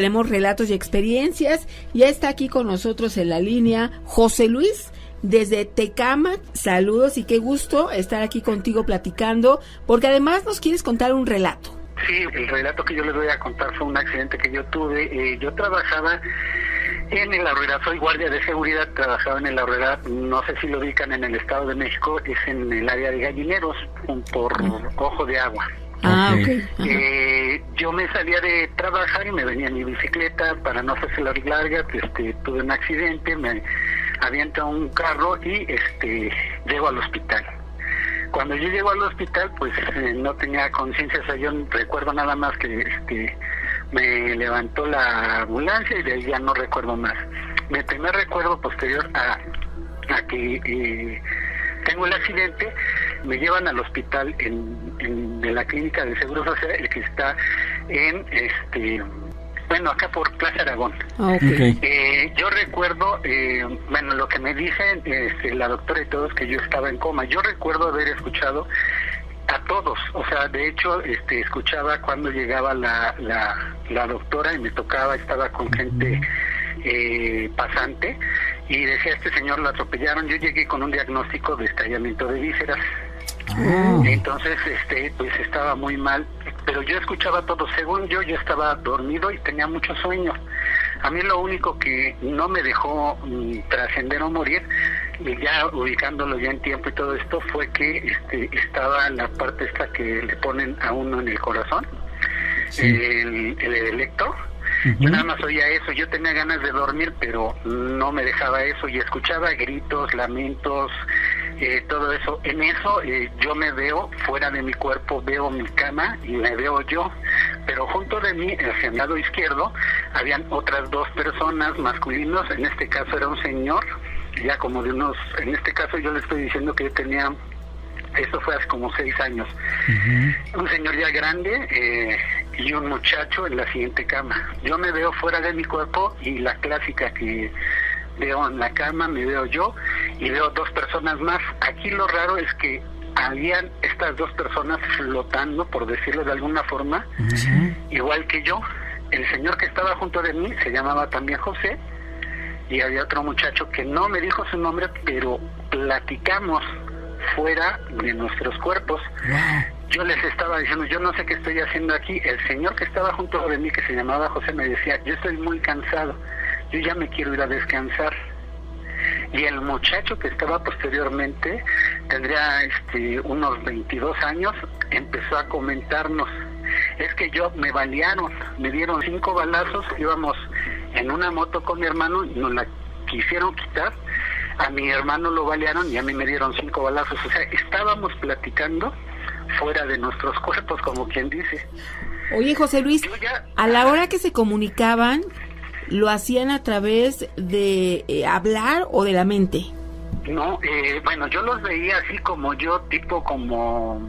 Tenemos relatos y experiencias. Ya está aquí con nosotros en la línea José Luis desde Tecámac. Saludos y qué gusto estar aquí contigo platicando, porque además nos quieres contar un relato. Sí, el relato que yo les voy a contar fue un accidente que yo tuve. Yo trabajaba en el Aurrera, soy guardia de seguridad, trabajaba en el Aurrera, no sé si lo ubican, en el Estado de México, es en el área de Gallineros, por Ojo de Agua. Okay. Yo me salía de trabajar y me venía en mi bicicleta, para no hacerse la larga, tuve un accidente, me avienta un carro y llego al hospital. Cuando yo llego al hospital, pues no tenía conciencia, o sea, yo recuerdo nada más que me levantó la ambulancia y de ahí ya no recuerdo más. Mi primer recuerdo posterior a que tengo el accidente, me llevan al hospital de la clínica de Seguro Social, el que está en acá por Plaza Aragón. Okay. Yo recuerdo, lo que me dicen la doctora y todos, que yo estaba en coma. Yo recuerdo haber escuchado a todos, o sea, de hecho, escuchaba cuando llegaba la doctora y me tocaba, estaba con gente pasante y decía, este señor lo atropellaron. Yo llegué con un diagnóstico de estallamiento de vísceras. Entonces, pues estaba muy mal, pero yo escuchaba todo. Según yo estaba dormido y tenía mucho sueño. A mí lo único que no me dejó trascender o morir, y ya ubicándolo ya en tiempo y todo esto, fue que estaba la parte esta que le ponen a uno en el corazón, sí, el electro. Yo nada más oía eso, yo tenía ganas de dormir, pero no me dejaba eso, y escuchaba gritos, lamentos, todo eso. En eso yo me veo fuera de mi cuerpo, veo mi cama y me veo yo, pero junto de mí, hacia el lado izquierdo, habían otras dos personas masculinos. En este caso era un señor, ya como de unos, en este caso yo le estoy diciendo que yo tenía, eso fue hace como 6 años, un señor ya grande, y un muchacho en la siguiente cama. Yo me veo fuera de mi cuerpo, y la clásica que veo en la cama, me veo yo y veo 2 personas más. Aquí lo raro es que habían estas 2 personas flotando, por decirlo de alguna forma, igual que yo. El señor que estaba junto de mí se llamaba también José, y había otro muchacho que no me dijo su nombre, pero platicamos fuera de nuestros cuerpos. Yo les estaba diciendo, yo no sé qué estoy haciendo aquí. El señor que estaba junto de mí, que se llamaba José, me decía, yo estoy muy cansado, yo ya me quiero ir a descansar. Y el muchacho que estaba posteriormente, tendría unos 22 años, empezó a comentarnos, es que me balearon, me dieron 5 balazos, íbamos en una moto con mi hermano, nos la quisieron quitar, a mi hermano lo balearon y a mí me dieron 5 balazos. O sea, estábamos platicando fuera de nuestros cuerpos, como quien dice. Oye, José Luis, a la hora que se comunicaban, ¿lo hacían a través de hablar o de la mente? No, yo los veía así como yo, tipo como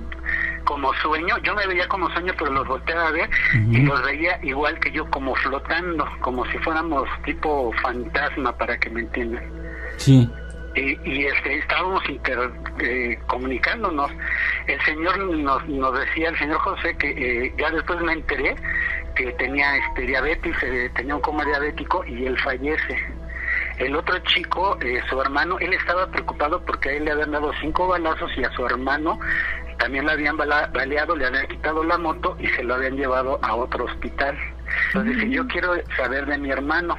sueño. Yo me veía como sueño, pero los volteaba a ver y los veía igual que yo, como flotando, como si fuéramos tipo fantasma, para que me entiendan. Sí. Y estábamos comunicándonos. El señor nos decía, el señor José, que ya después me enteré que tenía diabetes, tenía un coma diabético, y él fallece. El otro chico, su hermano, él estaba preocupado porque a él le habían dado 5 balazos y a su hermano también le habían baleado, le habían quitado la moto y se lo habían llevado a otro hospital. Entonces dice, yo quiero saber de mi hermano.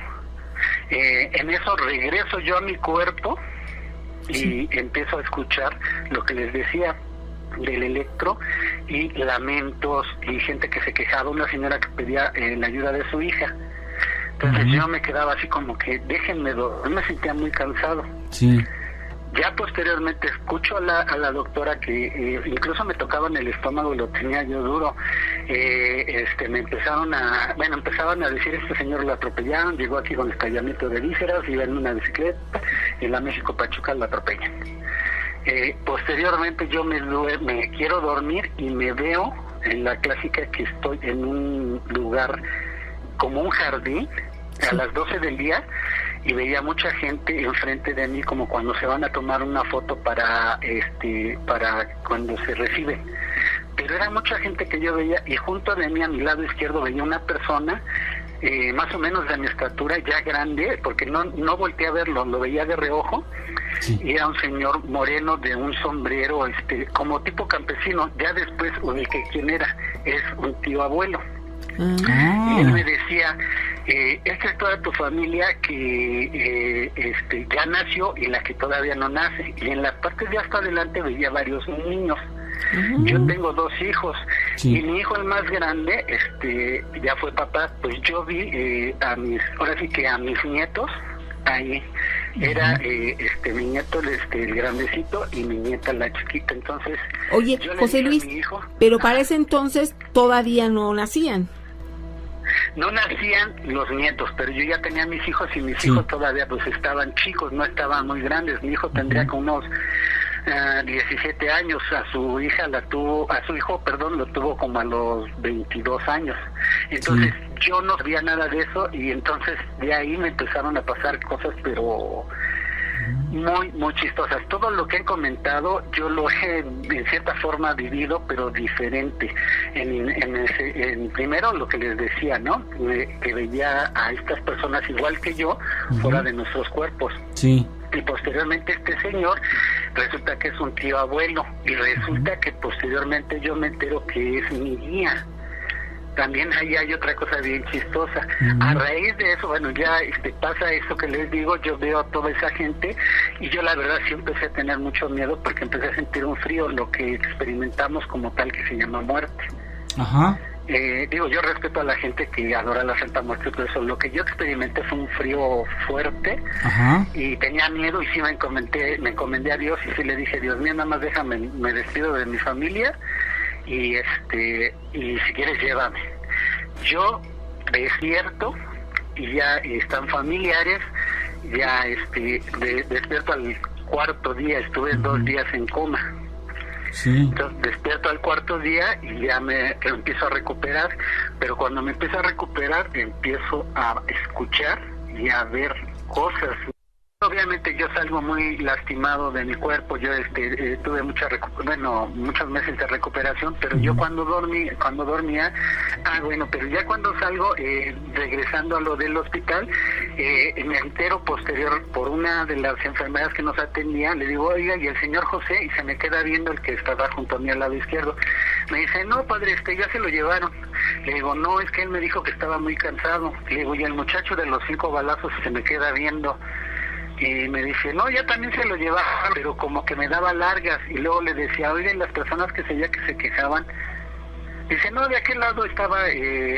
En eso regreso yo a mi cuerpo y empiezo a escuchar lo que les decía del electro, y lamentos y gente que se quejaba, una señora que pedía la ayuda de su hija. Entonces yo me quedaba así como que déjenme dormir, me sentía muy cansado. Sí. Ya posteriormente escucho a la doctora que incluso me tocaba en el estómago y lo tenía yo duro. Me empezaban a decir, este señor lo atropellaron, llegó aquí con estallamiento de vísceras, iba en una bicicleta, en la México Pachuca lo atropellan. Posteriormente yo me quiero dormir y me veo en la clásica que estoy en un lugar como un jardín a las 12 del día, y veía mucha gente enfrente de mí, como cuando se van a tomar una foto para cuando se reciben. Pero era mucha gente que yo veía, y junto de mí, a mi lado izquierdo, venía una persona más o menos de mi estatura, ya grande, porque no volteé a verlo, lo veía de reojo. Sí. Y era un señor moreno de un sombrero, como tipo campesino. Ya después ubiqué quién era, es un tío abuelo. Y él me decía, esta es toda tu familia que ya nació y la que todavía no nace. Y en la parte de hasta adelante veía varios niños. Yo tengo 2 hijos, sí. Y mi hijo el más grande, ya fue papá. Pues yo vi ahora sí que a mis nietos ahí. Era mi nieto el grandecito y mi nieta la chiquita. Entonces, oye, José Luis, hijo, pero para ese entonces todavía no nacían. No nacían los nietos, pero yo ya tenía mis hijos y mis hijos todavía pues estaban chicos, no estaban muy grandes. Mi hijo tendría como unos 17 años, a su hijo lo tuvo como a los 22 años. Entonces yo no sabía nada de eso y entonces de ahí me empezaron a pasar cosas, pero muy, muy chistosas. Todo lo que he comentado yo lo he en cierta forma vivido, pero diferente. En primero lo que les decía, ¿no? Que veía a estas personas igual que yo, fuera de nuestros cuerpos. Sí. Y posteriormente este señor resulta que es un tío abuelo y resulta que posteriormente yo me entero que es mi guía. También ahí hay otra cosa bien chistosa. A raíz de eso, bueno, ya pasa eso que les digo, yo veo a toda esa gente y yo la verdad sí empecé a tener mucho miedo porque empecé a sentir un frío, lo que experimentamos como tal que se llama muerte. Ajá. Yo respeto a la gente que adora la Santa Muerte, todo eso. Lo que yo experimenté fue un frío fuerte. Ajá. Y tenía miedo y sí me encomendé a Dios y sí le dije, Dios mío, nada más déjame, me despido de mi familia y si quieres llévame. Yo despierto y ya están familiares, ya despierto al 4º día, estuve 2 días en coma. Sí. Entonces despierto al 4º día y ya me empiezo a recuperar, pero cuando me empiezo a recuperar empiezo a escuchar y a ver cosas. Obviamente yo salgo muy lastimado de mi cuerpo, yo tuve muchos meses de recuperación, pero yo cuando dormía, pero ya cuando salgo, regresando a lo del hospital, me entero posterior por una de las enfermeras que nos atendía, le digo, oiga, y el señor José, y se me queda viendo el que estaba junto a mí al lado izquierdo, me dice, no padre, ya se lo llevaron. Le digo, no, es que él me dijo que estaba muy cansado. Le digo, y el muchacho de los 5 balazos se me queda viendo. Y me dice, no, ya también se lo llevaban, pero como que me daba largas. Y luego le decía, oigan, las personas que se quejaban. Dice, no, de aquel lado estaba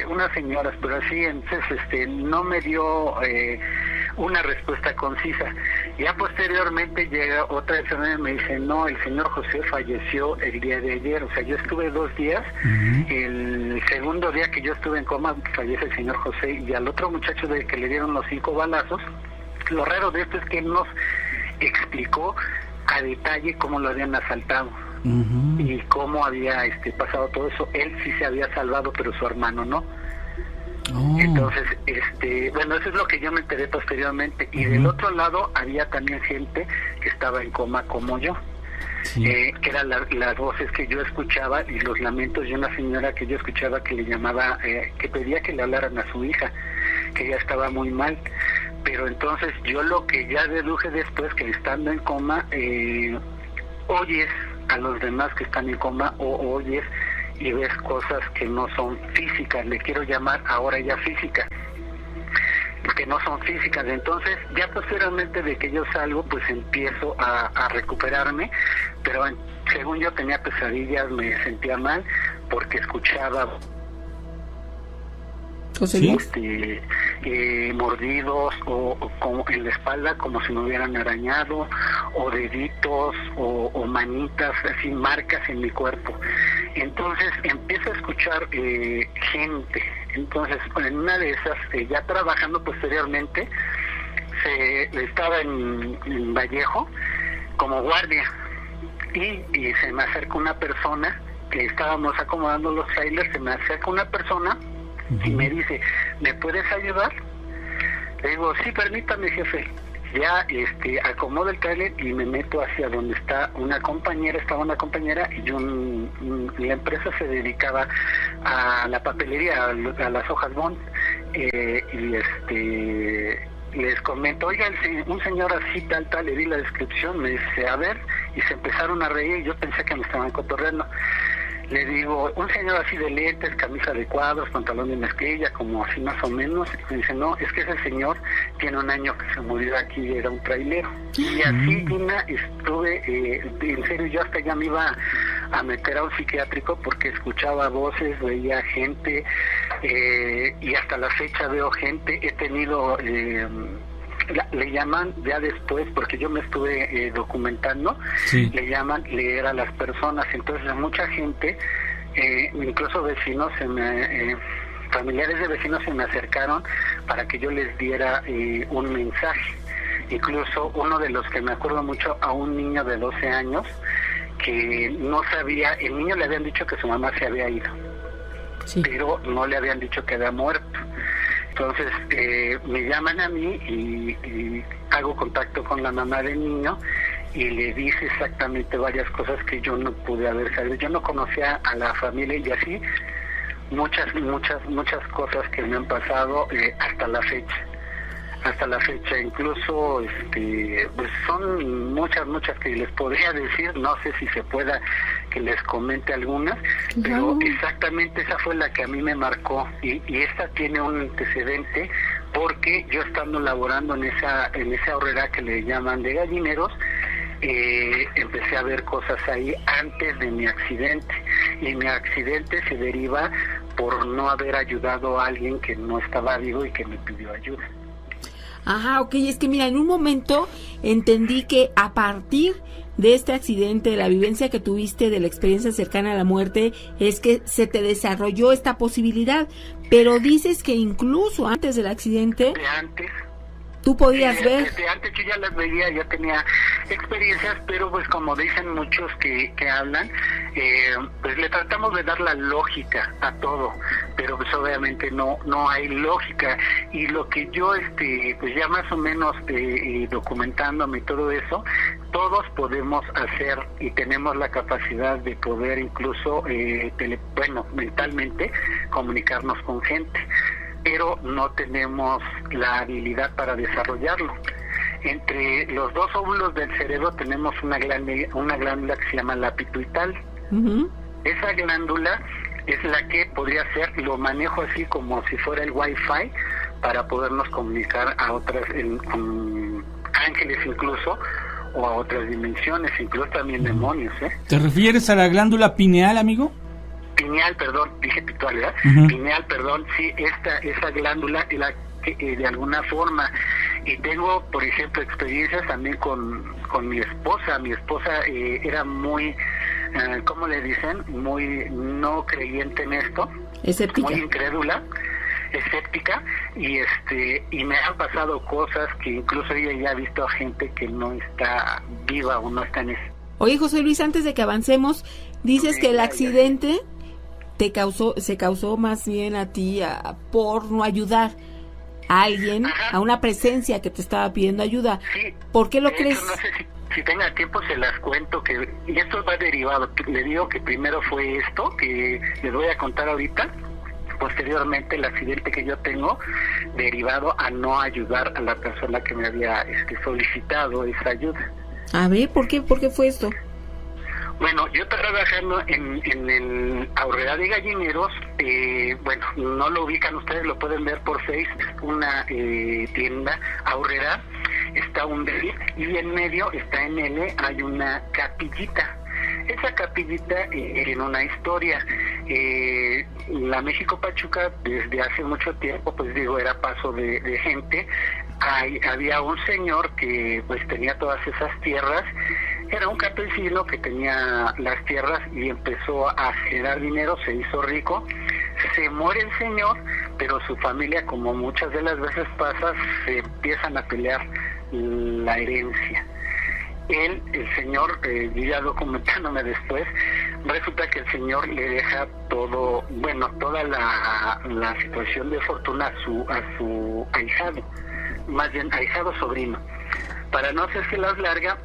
unas señoras, pero así, entonces no me dio una respuesta concisa. Ya posteriormente llega otra persona y me dice, no, el señor José falleció el día de ayer. O sea, yo estuve 2 días, el segundo día que yo estuve en coma fallece el señor José, y al otro muchacho de que le dieron los 5 balazos, lo raro de esto es que él nos explicó a detalle cómo lo habían asaltado y cómo había pasado todo eso. Él sí se había salvado, pero su hermano no. Entonces, eso es lo que yo me enteré posteriormente. Y del otro lado había también gente que estaba en coma como yo. Sí. Que eran las voces que yo escuchaba y los lamentos de una señora que yo escuchaba que le llamaba, que pedía que le hablaran a su hija, que ella estaba muy mal. Pero entonces yo lo que ya deduje después, que estando en coma, oyes a los demás que están en coma, o oyes y ves cosas que no son físicas, le quiero llamar ahora ya físicas, que no son físicas. Entonces ya posteriormente de que yo salgo, pues empiezo a recuperarme, pero según yo tenía pesadillas, me sentía mal porque escuchaba mordidos o como en la espalda, como si me hubieran arañado, o deditos o manitas, así marcas en mi cuerpo. Entonces empiezo a escuchar gente. Entonces en una de esas, ya trabajando posteriormente, estaba en Vallejo como guardia y se me acerca una persona, que estábamos acomodando los trailers, se me acerca una persona y me dice, ¿me puedes ayudar? Le digo, sí, permítame, jefe. Ya acomodo el trailer y me meto hacia donde estaba una compañera, y la empresa se dedicaba a la papelería, a las hojas bond. les comento, oiga, un señor así, tal, le di la descripción, me dice, a ver, y se empezaron a reír, yo pensé que me estaban cotorreando. Le digo, un señor así de lentes, camisa de cuadros, pantalón de mezclilla, como así más o menos. Y me dice, no, es que ese señor tiene un año que se murió aquí, era un trailero. Y así, Gina, estuve, en serio, yo hasta ya me iba a meter a un psiquiátrico porque escuchaba voces, veía gente, y hasta la fecha veo gente. He tenido... le llaman ya después, porque yo me estuve documentando, sí. Le llaman leer a las personas. Entonces mucha gente, incluso vecinos, familiares de vecinos se me acercaron para que yo les diera un mensaje. Incluso uno de los que me acuerdo mucho, a un niño de 12 años que no sabía, el niño le habían dicho que su mamá se había ido, sí, pero no le habían dicho que había muerto. Entonces me llaman a mí y hago contacto con la mamá del niño y le dice exactamente varias cosas que yo no pude haber sabido. Yo no conocía a la familia y así muchas cosas que me han pasado hasta la fecha. Incluso pues son muchas que les podría decir, no sé si se pueda que les comente algunas, pero exactamente esa fue la que a mí me marcó, y esta tiene un antecedente porque yo estando laborando en esa horrera que le llaman de gallineros, empecé a ver cosas ahí antes de mi accidente, y mi accidente se deriva por no haber ayudado a alguien que no estaba vivo y que me pidió ayuda. Ajá, ok, es que mira, en un momento entendí que a partir de este accidente, de la vivencia que tuviste, de la experiencia cercana a la muerte, es que se te desarrolló esta posibilidad, pero dices que incluso antes del accidente... De antes. ¿Tú podías ver? Desde antes yo ya las veía, ya tenía experiencias, pero pues como dicen muchos que hablan, pues le tratamos de dar la lógica a todo, pero pues obviamente no hay lógica. Y lo que yo pues ya más o menos documentándome y todo eso, todos podemos hacer y tenemos la capacidad de poder incluso mentalmente comunicarnos con gente, pero no tenemos la habilidad para desarrollarlo. Entre los dos óvulos del cerebro tenemos una glándula que se llama la pituital. Uh-huh. Esa glándula es la que podría ser, lo manejo así como si fuera el Wi-Fi, para podernos comunicar a otras, con ángeles incluso, o a otras dimensiones, incluso también demonios. ¿Te refieres a la glándula pineal, amigo? Pineal, perdón, dije pitual, ¿verdad? Uh-huh. Pineal, perdón, sí, esa glándula es la que de alguna forma, y tengo, por ejemplo, experiencias también con mi esposa. Mi esposa era muy, ¿cómo le dicen? Muy no creyente en esto, escéptica, muy incrédula, escéptica, y me han pasado cosas que incluso ella ya ha visto a gente que no está viva o no está en eso. Oye, José Luis, antes de que avancemos, dices que el accidente se causó más bien a ti por no ayudar a alguien, ajá, a una presencia que te estaba pidiendo ayuda. Sí. ¿Por qué lo crees? No sé si tenga tiempo se las cuento, y esto va derivado. Le digo que primero fue esto, que les voy a contar ahorita. Posteriormente el accidente que yo tengo, derivado a no ayudar a la persona que me había solicitado esa ayuda. A ver, ¿por qué fue esto? Bueno, yo trabajando en el Aurrera de Gallineros, bueno, no lo ubican ustedes, lo pueden ver por Facebook, una tienda Aurrera, está un D y en medio está en L, hay una capillita. Esa capillita en una historia, la México Pachuca desde hace mucho tiempo, pues digo, era paso de gente. Había un señor que pues tenía todas esas tierras, era un campesino que tenía las tierras y empezó a generar dinero, se hizo rico, se muere el señor, pero su familia, como muchas de las veces pasa, se empiezan a pelear la herencia. El señor, ya documentándome después, resulta que el señor le deja todo, bueno, toda la situación de fortuna a su ahijado, más bien ahijado sobrino. Para no hacérselas larga,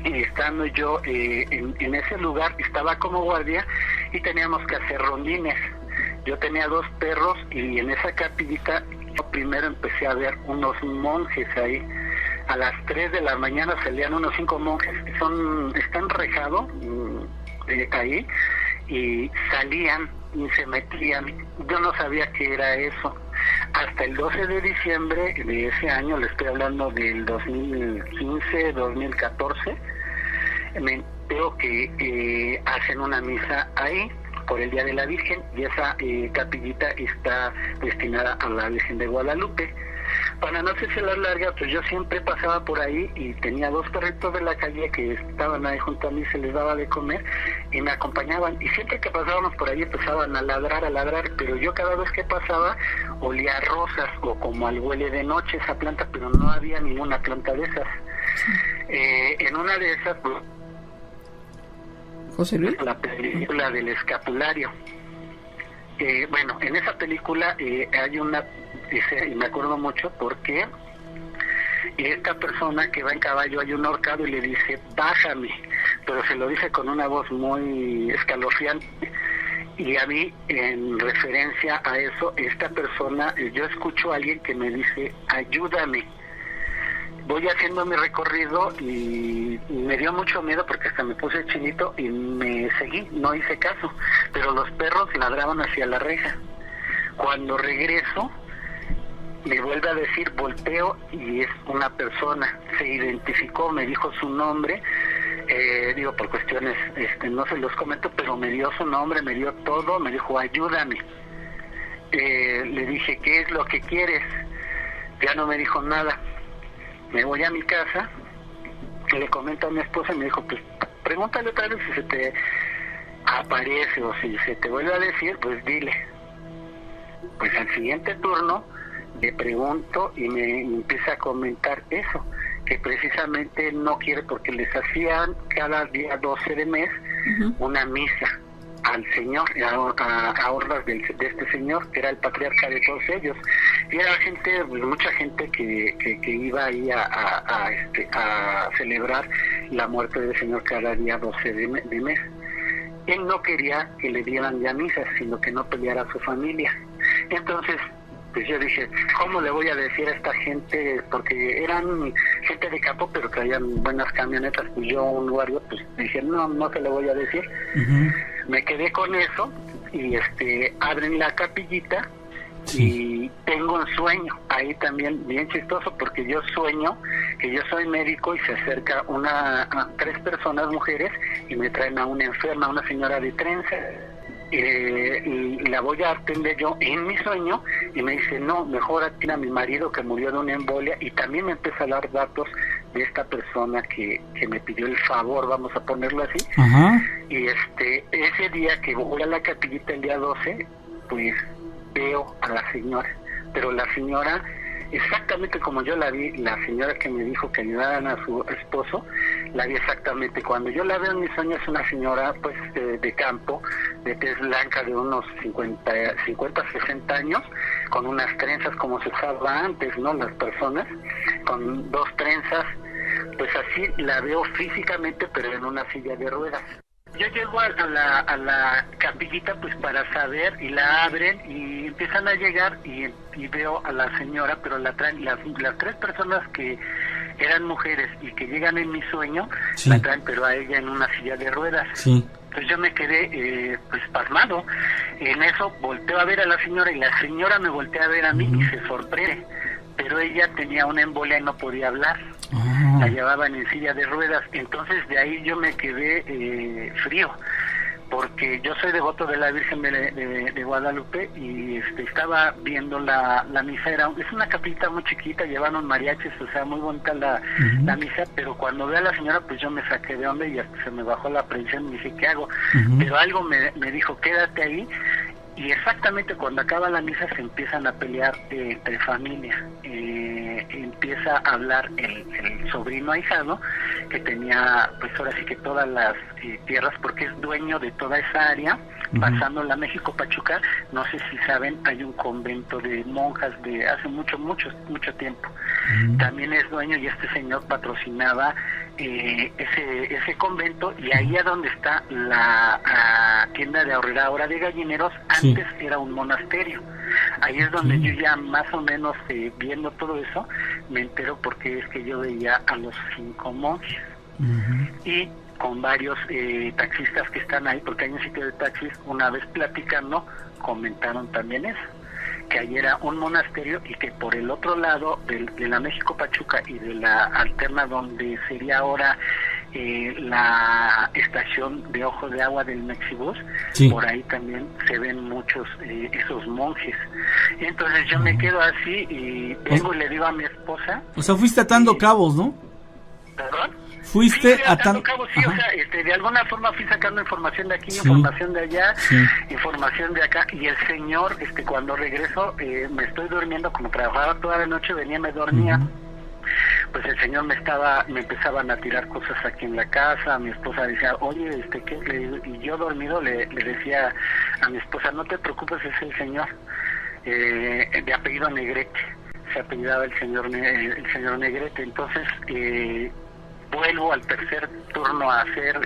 estando yo en ese lugar, estaba como guardia y teníamos que hacer rondines. Yo tenía 2 perros y en esa capillita yo primero empecé a ver unos monjes ahí. A las 3 de la mañana salían unos 5 monjes, están rejados ahí, y salían y se metían. Yo no sabía qué era eso. Hasta el 12 de diciembre de ese año, le estoy hablando del 2015, 2014, me entero que hacen una misa ahí por el Día de la Virgen, y esa capillita está destinada a la Virgen de Guadalupe. Para no hacerse la larga, pues yo siempre pasaba por ahí y tenía 2 perritos de la calle que estaban ahí junto a mí, se les daba de comer y me acompañaban, y siempre que pasábamos por ahí empezaban a ladrar, pero yo cada vez que pasaba olía a rosas o como al huele de noche esa planta, pero no había ninguna planta de esas. En una de esas, pues, José Luis, la película del escapulario. Bueno, en esa película hay una, y me acuerdo mucho porque esta persona que va en caballo, hay un ahorcado y le dice, bájame, pero se lo dice con una voz muy escalofriante, y a mí, en referencia a eso, esta persona, yo escucho a alguien que me dice, ayúdame. Voy haciendo mi recorrido y me dio mucho miedo porque hasta me puse chinito y me seguí, no hice caso, pero los perros ladraban hacia la reja. Cuando regreso, me vuelve a decir, volteo y es una persona, se identificó, me dijo su nombre, digo por cuestiones, no se los comento, pero me dio su nombre, me dio todo, me dijo, ayúdame. Le dije, ¿qué es lo que quieres? Ya no me dijo nada. Me voy a mi casa, le comento a mi esposa y me dijo, pues pregúntale otra vez si se te aparece o si se te vuelve a decir, pues dile. Pues al siguiente turno le pregunto y me empieza a comentar eso, que precisamente no quiere porque les hacían cada día 12 de mes una misa al Señor, a órdenes de este señor, que era el patriarca de todos ellos. Y era gente, mucha gente que iba ahí a celebrar la muerte del Señor cada día 12 de mes. Él no quería que le dieran ya misas, sino que no peleara a su familia. Entonces, pues yo dije, ¿cómo le voy a decir a esta gente? Porque eran gente de campo, pero traían buenas camionetas, y yo, un guardia, pues dije, no se lo voy a decir. Me quedé con eso, y abren la capillita, y tengo un sueño, ahí también bien chistoso, porque yo sueño que yo soy médico y se acerca 3 personas, mujeres, y me traen a una enferma, una señora de trenza. Y la voy a atender yo en mi sueño, y me dice, no, mejor atiende a mi marido que murió de una embolia, y también me empieza a dar datos de esta persona que me pidió el favor, vamos a ponerlo así. Y ese día que voy a la capillita el día 12, pues veo a la señora, pero la señora, exactamente como yo la vi, la señora que me dijo que ayudaran a su esposo, la vi exactamente. Cuando yo la veo en mis sueños, es una señora pues de campo, de tez blanca, de unos 50, 60 años, con unas trenzas como se usaba antes, ¿no? Las personas, con 2 trenzas, pues así la veo físicamente, pero en una silla de ruedas. Yo llego a la capillita pues para saber, y la abren y empiezan a llegar, y veo a la señora, pero la traen las 3 personas que eran mujeres y que llegan en mi sueño, la traen, pero a ella en una silla de ruedas. Entonces yo me quedé pues pasmado. En eso volteo a ver a la señora, y la señora me voltea a ver a mí y se sorprende, pero ella tenía una embolia y no podía hablar. La llevaban en silla de ruedas. Entonces de ahí yo me quedé frío, porque yo soy devoto de la Virgen de Guadalupe, y estaba viendo la misa. Es una capillita muy chiquita, llevaron mariachis, o sea, muy bonita la misa, pero cuando veo a la señora, pues yo me saqué de onda y hasta se me bajó la presión y dije, ¿qué hago? Pero algo me dijo, quédate ahí. Y exactamente cuando acaba la misa se empiezan a pelear entre familia. Empieza a hablar el sobrino ahijado, que tenía pues ahora sí que todas las tierras, porque es dueño de toda esa área, pasando la México Pachuca. No sé si saben, hay un convento de monjas de hace mucho tiempo. También es dueño, y este señor patrocinaba ese convento, y ahí a donde está la tienda de ahorradora de gallineros, antes era un monasterio. Ahí es donde yo ya más o menos viendo todo eso me entero, porque es que yo veía a los 5 monjes y con varios taxistas que están ahí, porque hay un sitio de taxis. Una vez platicando comentaron también eso, que ahí era un monasterio, y que por el otro lado de la México Pachuca y de la alterna, donde sería ahora la estación de Ojos de Agua del Mexibus, por ahí también se ven muchos esos monjes. Y entonces yo me quedo así y vengo y le digo a mi esposa. O sea, fuiste atando cabos, ¿no? ¿Perdón? Fuiste atando cabos, sí, o sea, de alguna forma fui sacando información de aquí, información de allá, información de acá, y el señor, cuando regreso, me estoy durmiendo, como trabajaba toda la noche, venía, me dormía. Pues el señor me empezaban a tirar cosas aquí en la casa. Mi esposa decía, oye, ¿qué? Y yo dormido le decía a mi esposa, no te preocupes, es el señor, de apellido Negrete, se apellidaba el señor Negrete. Entonces vuelvo al tercer turno a hacer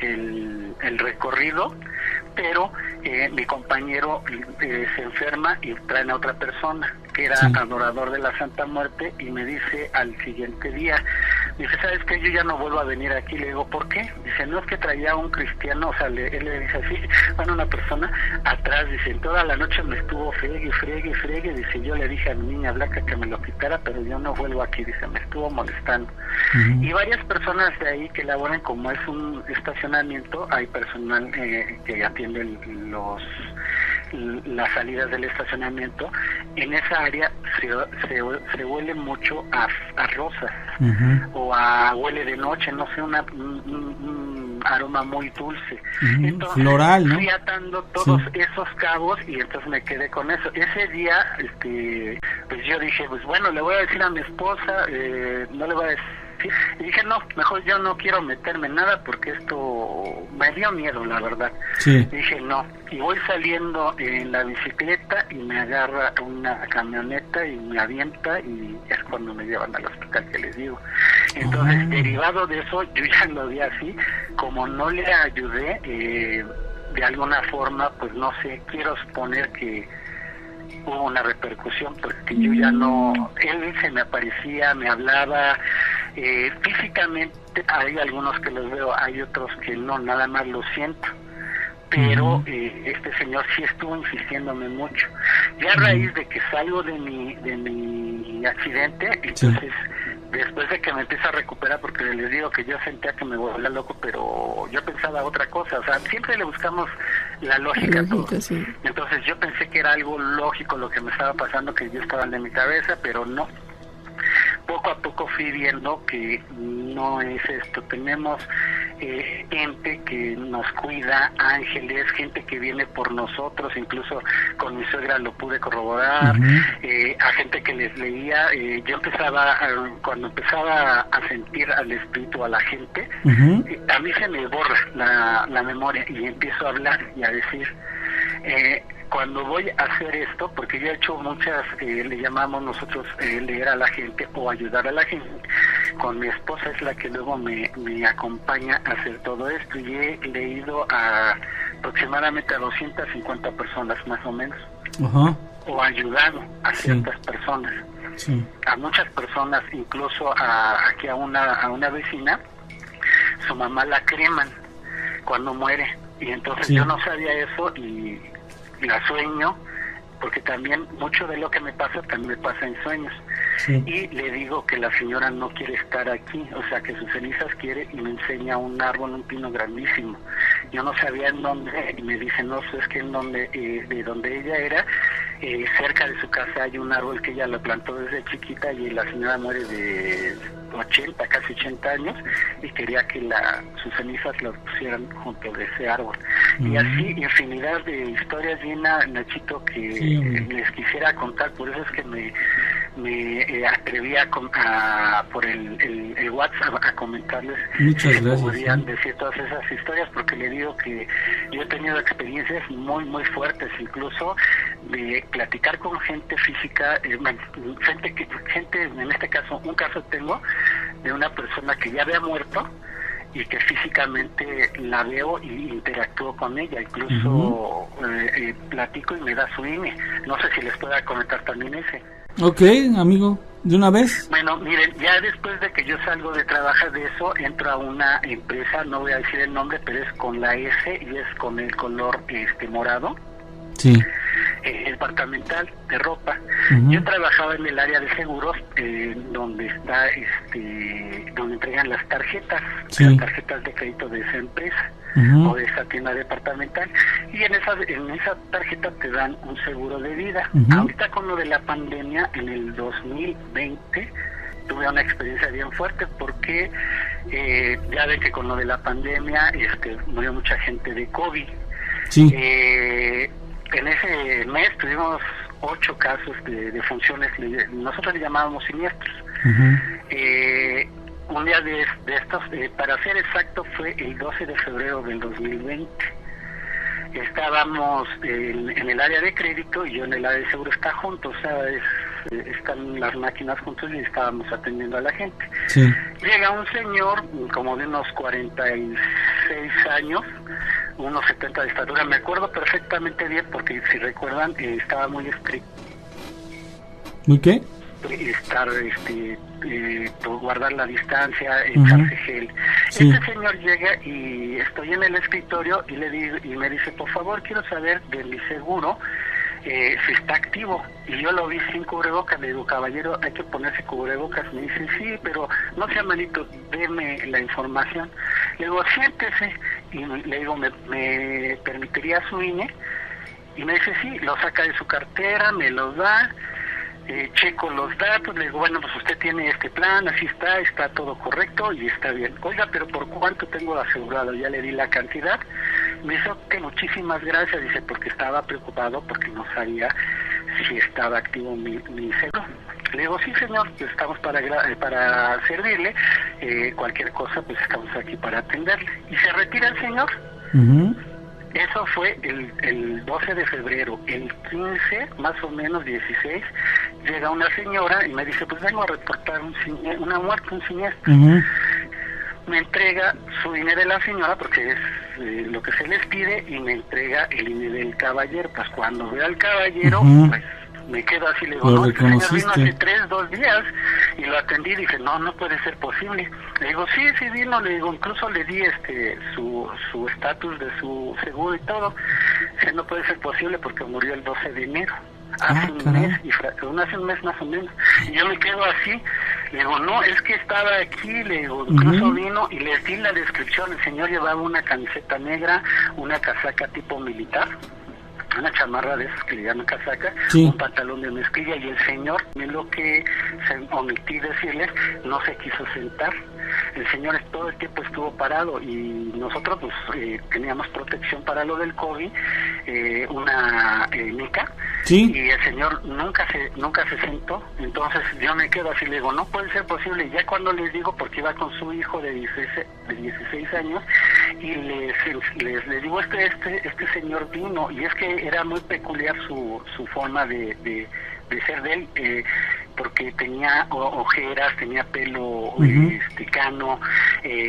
el recorrido, pero mi compañero se enferma y traen a otra persona que era adorador de la Santa Muerte, y me dice al siguiente día, dice, ¿sabes qué? Yo ya no vuelvo a venir aquí. Le digo, ¿por qué? Dice, no, es que traía un cristiano, o sea, él le dice así, bueno, una persona atrás, dice, toda la noche me estuvo friegue, dice, yo le dije a mi niña Blanca que me lo quitara, pero yo no vuelvo aquí, dice, me estuvo molestando. Y varias personas de ahí que laboran, como es un estacionamiento, hay personal que atiende las salidas del estacionamiento. En esa área se huele mucho a rosas, o a huele de noche, no sé, un aroma muy dulce. Entonces, floral, ¿no? Fui atando todos esos cabos, y entonces me quedé con eso. Ese día, pues yo dije, pues bueno, le voy a decir a mi esposa, no le voy a decir. Y dije, no, mejor yo no quiero meterme en nada, porque esto me dio miedo, la verdad. Dije, no. Y voy saliendo en la bicicleta y me agarra una camioneta y me avienta, y es cuando me llevan al hospital que les digo. Entonces, derivado de eso, yo ya lo vi así, como no le ayudé, de alguna forma, pues no sé, quiero suponer que hubo una repercusión, porque yo ya no, él se me aparecía, me hablaba, físicamente hay algunos que los veo, hay otros que no, nada más lo siento, pero este señor sí estuvo insistiéndome mucho. Ya a raíz de que salgo de mi accidente, entonces después de que me empiezo a recuperar, porque les digo que yo sentía que me volvía loco, pero yo pensaba otra cosa, o sea, siempre le buscamos la lógica a todo. Entonces yo pensé que era algo lógico lo que me estaba pasando, que yo estaba en mi cabeza, pero no. Poco a poco fui viendo que no es esto. Tenemos gente que nos cuida, ángeles, gente que viene por nosotros, incluso con mi suegra lo pude corroborar, a gente que les leía. Yo empezaba, cuando empezaba a sentir al espíritu, a la gente, a mí se me borra la memoria, y empiezo a hablar y a decir, cuando voy a hacer esto, porque yo he hecho muchas, le llamamos nosotros leer a la gente o ayudar a la gente, con mi esposa es la que luego me acompaña a hacer todo esto, y he leído aproximadamente a 250 personas más o menos, o ayudado a ciertas personas, a muchas personas, incluso aquí a una vecina, su mamá la creman cuando muere, y entonces yo no sabía eso, y la sueño, porque también mucho de lo que me pasa también me pasa en sueños, y le digo que la señora no quiere estar aquí, o sea, que sus cenizas quiere, y me enseña un árbol, un pino grandísimo. Yo no sabía en dónde, y me dice, no, es que en donde, de donde ella era, cerca de su casa hay un árbol que ella lo plantó desde chiquita, y la señora muere de 80, casi 80 años, y quería que sus cenizas las pusieran junto de ese árbol. Y así infinidad de historias, Gina, Nachito, que les quisiera contar. Por eso es que me atreví por el WhatsApp a comentarles. Muchas gracias. Podían decir todas esas historias, porque le digo que yo he tenido experiencias muy, muy fuertes, incluso de platicar con gente física, gente, en este caso, un caso tengo de una persona que ya había muerto y que físicamente la veo y interactúo con ella, incluso platico y me da su INE. No sé si les pueda comentar también ese. Ok, amigo, ¿de una vez? Bueno, miren, ya después de que yo salgo de trabajar de eso, entro a una empresa, no voy a decir el nombre, pero es con la S y es con el color morado. Sí. Departamental de ropa. Uh-huh. Yo trabajaba en el área de seguros, donde está donde entregan las tarjetas, sí, las tarjetas de crédito de esa empresa, uh-huh, o de esa tienda departamental, y en esa tarjeta te dan un seguro de vida. Uh-huh. Ahorita con lo de la pandemia, en el 2020 tuve una experiencia bien fuerte porque ya ven que con lo de la pandemia murió mucha gente de COVID. Sí. En ese mes tuvimos 8 casos de funciones, nosotros le llamábamos siniestros. Uh-huh. Un día de estos, para ser exacto, fue el 12 de febrero del 2020. Estábamos en el área de crédito y yo en el área de seguro está juntos, o sea, están las máquinas juntos y estábamos atendiendo a la gente. Sí. Llega un señor como de unos 46 años, unos 70 de estatura, me acuerdo perfectamente bien porque si recuerdan estaba muy estricto. ¿Muy qué? Estar, guardar la distancia, echarse gel. Sí. Este señor llega y estoy en el escritorio y me dice, por favor, quiero saber de mi seguro si está activo. Y yo lo vi sin cubrebocas, le digo, caballero, hay que ponerse cubrebocas. Me dice, sí, pero no sea malito, deme la información. Le digo, siéntese. Y le digo, ¿me permitiría su INE? Y me dice, sí, lo saca de su cartera, me lo da, checo los datos, le digo, bueno, pues usted tiene este plan, así está todo correcto y está bien. Oiga, pero ¿por cuánto tengo asegurado? Ya le di la cantidad. Me dijo que muchísimas gracias, dice, porque estaba preocupado porque no sabía si estaba activo mi seguro. Le digo, sí, señor, pues estamos para servirle, cualquier cosa, pues estamos aquí para atenderle. Y se retira el señor. Uh-huh. Eso fue el 12 de febrero. El 15, más o menos 16, llega una señora y me dice, pues vengo a reportar una muerte, un siniestro. Uh-huh. Me entrega su INE de la señora, porque es lo que se les pide, y me entrega el INE del caballero. Pues cuando veo al caballero, uh-huh, pues me quedo así, le digo, no, este señor vino hace 2 días, y lo atendí y dije, no puede ser posible. Le digo, sí vino, le digo, incluso le di su estatus de su seguro y todo. Dice, no puede ser posible porque murió el 12 de enero. Hace un mes más o menos. Y yo me quedo así, le digo, no, es que estaba aquí, le digo, incluso uh-huh, vino y les di la descripción. El señor llevaba una camiseta negra, una casaca tipo militar, una chamarra de esas que le llaman casaca, sí, un pantalón de mezclilla, y el señor, en lo que omití decirles, no se quiso sentar. El señor todo el tiempo estuvo parado y nosotros pues teníamos protección para lo del COVID, una mica, sí, y el señor nunca se sentó. Entonces yo me quedo así, le digo, no puede ser posible. Y ya cuando les digo, porque iba con su hijo de 16 años, y les digo, este señor vino, y es que era muy peculiar su forma de ser de él, porque tenía ojeras, tenía pelo uh-huh, cano,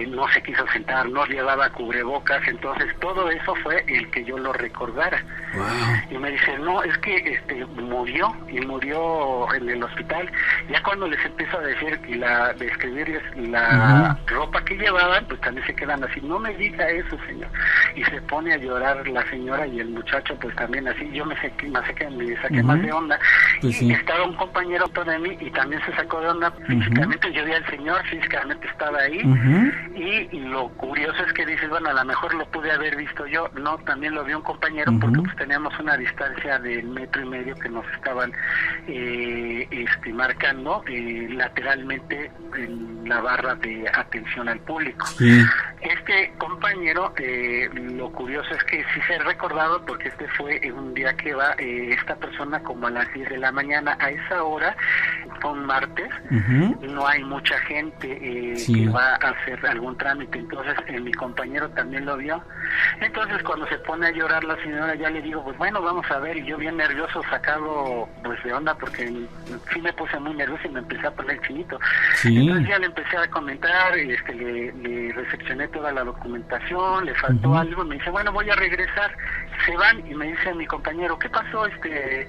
no se quiso sentar, no llevaba cubrebocas. Entonces todo eso fue el que yo lo recordara. Wow. Y me dice, no, es que murió en el hospital. Ya cuando les empiezo a decir y describirles la uh-huh, ropa que llevaban, pues también se quedan así, no me diga eso, señor. Y se pone a llorar la señora y el muchacho pues también así. Yo me saqué uh-huh, más de onda. Pues y sí, estaba un compañero de mí y también se sacó de onda físicamente. Uh-huh. Yo vi al señor, físicamente estaba ahí. Uh-huh. Y lo curioso es que dices, bueno, a lo mejor lo pude haber visto yo. No, también lo vio un compañero, uh-huh, porque pues teníamos una distancia de 1.5 metros que nos estaban marcando lateralmente en la barra de atención al público. Sí. Este compañero, lo curioso es que sí se ha recordado, porque fue un día que va esta persona como a las 10 de la mañana. A esa hora fue un martes, no hay mucha gente Sí. que va a hacer algún trámite, entonces mi compañero también lo vio. Entonces cuando se pone a llorar la señora, ya le digo, pues bueno, vamos a ver, y yo bien nervioso, sacado pues de onda, porque sí me puse muy nervioso y me empecé a poner chinito. Sí. Entonces ya le empecé a comentar, le recepcioné toda la documentación, le faltó algo, me dice, bueno, voy a regresar. Se van y me dice mi compañero, ¿qué pasó, José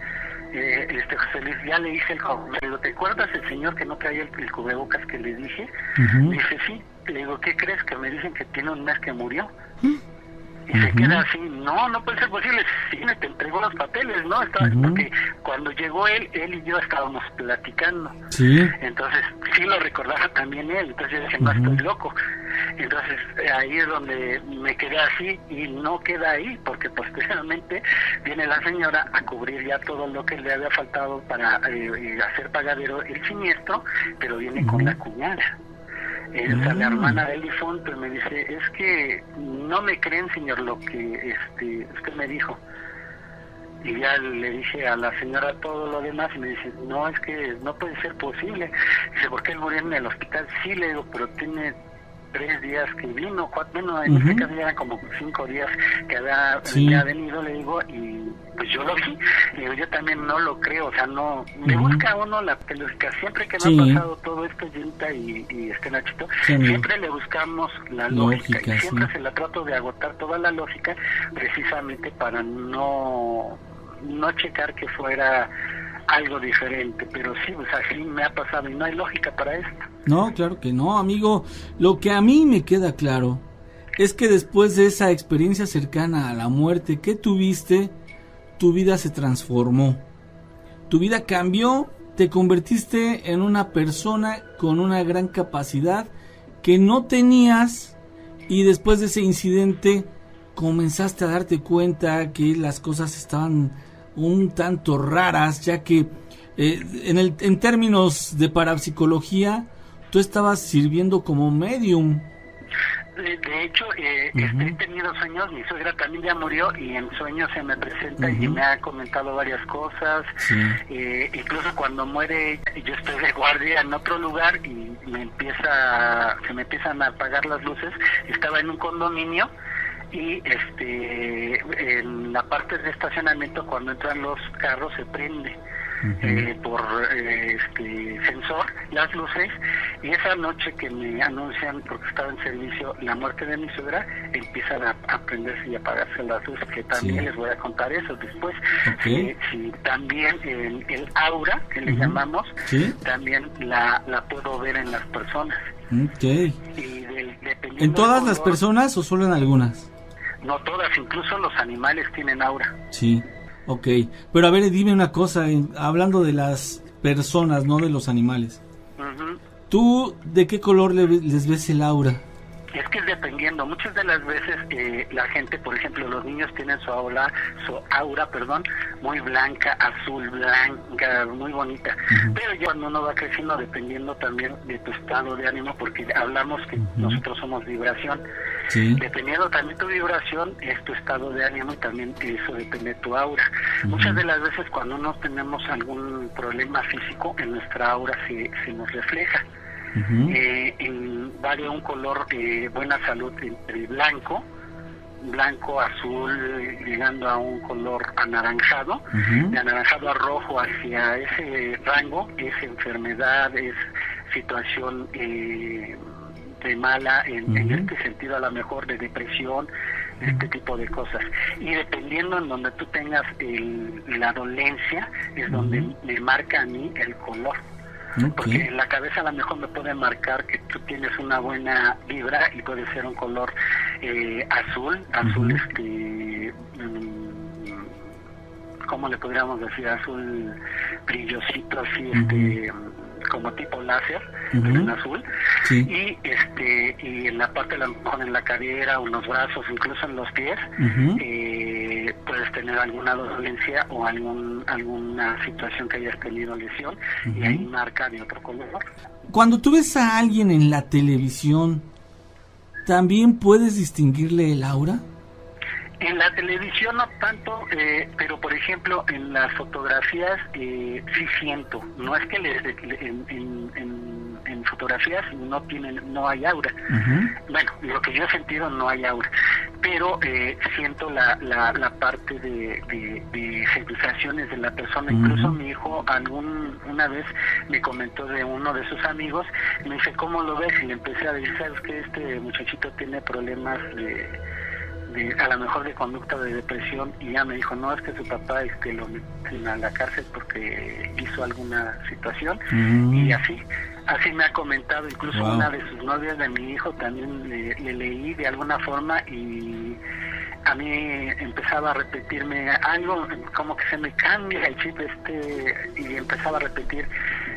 Luis? Ya le hice el comentario. ¿Te acuerdas el señor que no traía el cubrebocas que le dije? Me dice, sí. Le digo, ¿qué crees? Que me dicen que tiene un mes que murió. Y se queda así, no puede ser posible. Sí, te entregó los papeles, ¿no? Porque cuando llegó él y yo estábamos platicando. Sí. Entonces, sí lo recordaba también él. Entonces yo decía, no estoy loco. Entonces, ahí es donde me quedé así, y no queda ahí, porque posteriormente viene la señora a cubrir ya todo lo que le había faltado para hacer pagadero el siniestro, pero viene con la cuñada. O sea, la hermana del difunto, y me dice, es que no me creen, señor, lo que usted me dijo. Y ya le dije a la señora todo lo demás, y me dice, no, es que no puede ser posible. Dice, ¿por qué él murió en el hospital? Sí, le digo, pero tiene 3 días que vino, 4, bueno, en este caso eran como 5 días que había venido, le digo, y pues yo lo vi, y yo también no lo creo, o sea, no, me busca uno la lógica, siempre que me ha pasado todo esto, Yenta y Nachito, siempre le buscamos la lógica, y siempre se la trato de agotar toda la lógica, precisamente para no checar que fuera algo diferente, pero sí, pues así me ha pasado y no hay lógica para esto. No, claro que no, amigo. Lo que a mí me queda claro es que después de esa experiencia cercana a la muerte que tuviste, tu vida se transformó. Tu vida cambió, te convertiste en una persona con una gran capacidad que no tenías, y después de ese incidente comenzaste a darte cuenta que las cosas estaban un tanto raras, ya que en términos de parapsicología tú estabas sirviendo como medium. De hecho, he tenido sueños, mi suegra también ya murió, y en sueños se me presenta y me ha comentado varias cosas. Incluso cuando muere, yo estoy de guardia en otro lugar y se me empiezan a apagar las luces. Estaba en un condominio y en la parte de estacionamiento, cuando entran los carros, se prende por sensor las luces, y esa noche que me anuncian, porque estaba en servicio, la muerte de mi suegra, empiezan a prenderse y apagarse las luces, que también les voy a contar eso después. También el aura, que le llamamos, también la puedo ver en las personas. Y ¿en todas las personas o solo en algunas? No todas, incluso los animales tienen aura. Sí, ok. Pero a ver, dime una cosa, hablando de las personas, no de los animales. ¿Tú de qué color les ves el aura? Es que es dependiendo. Muchas de las veces la gente, por ejemplo, los niños tienen su aura, muy blanca, azul, blanca, muy bonita. Pero ya cuando uno va creciendo, dependiendo también de tu estado de ánimo, porque hablamos que nosotros somos vibración. Dependiendo también tu vibración, es tu estado de ánimo, y también eso depende de tu aura. Muchas de las veces cuando no tenemos algún problema físico, en nuestra aura se nos refleja. Varía un color de buena salud entre blanco, azul, llegando a un color anaranjado, de anaranjado a rojo. Hacia ese rango es enfermedad, es situación de mala, en este sentido, a lo mejor de depresión, este tipo de cosas. Y dependiendo en donde tú tengas la dolencia, es donde me marca a mí el color. Porque en la cabeza a lo mejor me puede marcar que tú tienes una buena vibra, y puede ser un color azul, ¿cómo le podríamos decir? Azul brillosito, así, como tipo láser, en azul. Y en la parte de en la cadera o en los brazos, incluso en los pies, puedes tener alguna dolencia o alguna situación que hayas tenido lesión, y ahí marca de otro color. Cuando tú ves a alguien en la televisión, ¿también puedes distinguirle el aura? En la televisión no tanto, pero por ejemplo en las fotografías sí siento. No es que en fotografías no hay aura. Bueno, lo que yo he sentido no hay aura, pero siento la parte de sensaciones de la persona. Incluso mi hijo una vez me comentó de uno de sus amigos, y me dice, ¿cómo lo ves? Y le empecé a decir, ¿sabes qué? Este muchachito tiene problemas a lo mejor de conducta de depresión, y ya me dijo, no, es que su papá lo metió a la cárcel porque hizo alguna situación, y así me ha comentado. Incluso una de sus novias de mi hijo también le leí de alguna forma, y a mí empezaba a repetirme algo, como que se me cambia el chip y empezaba a repetir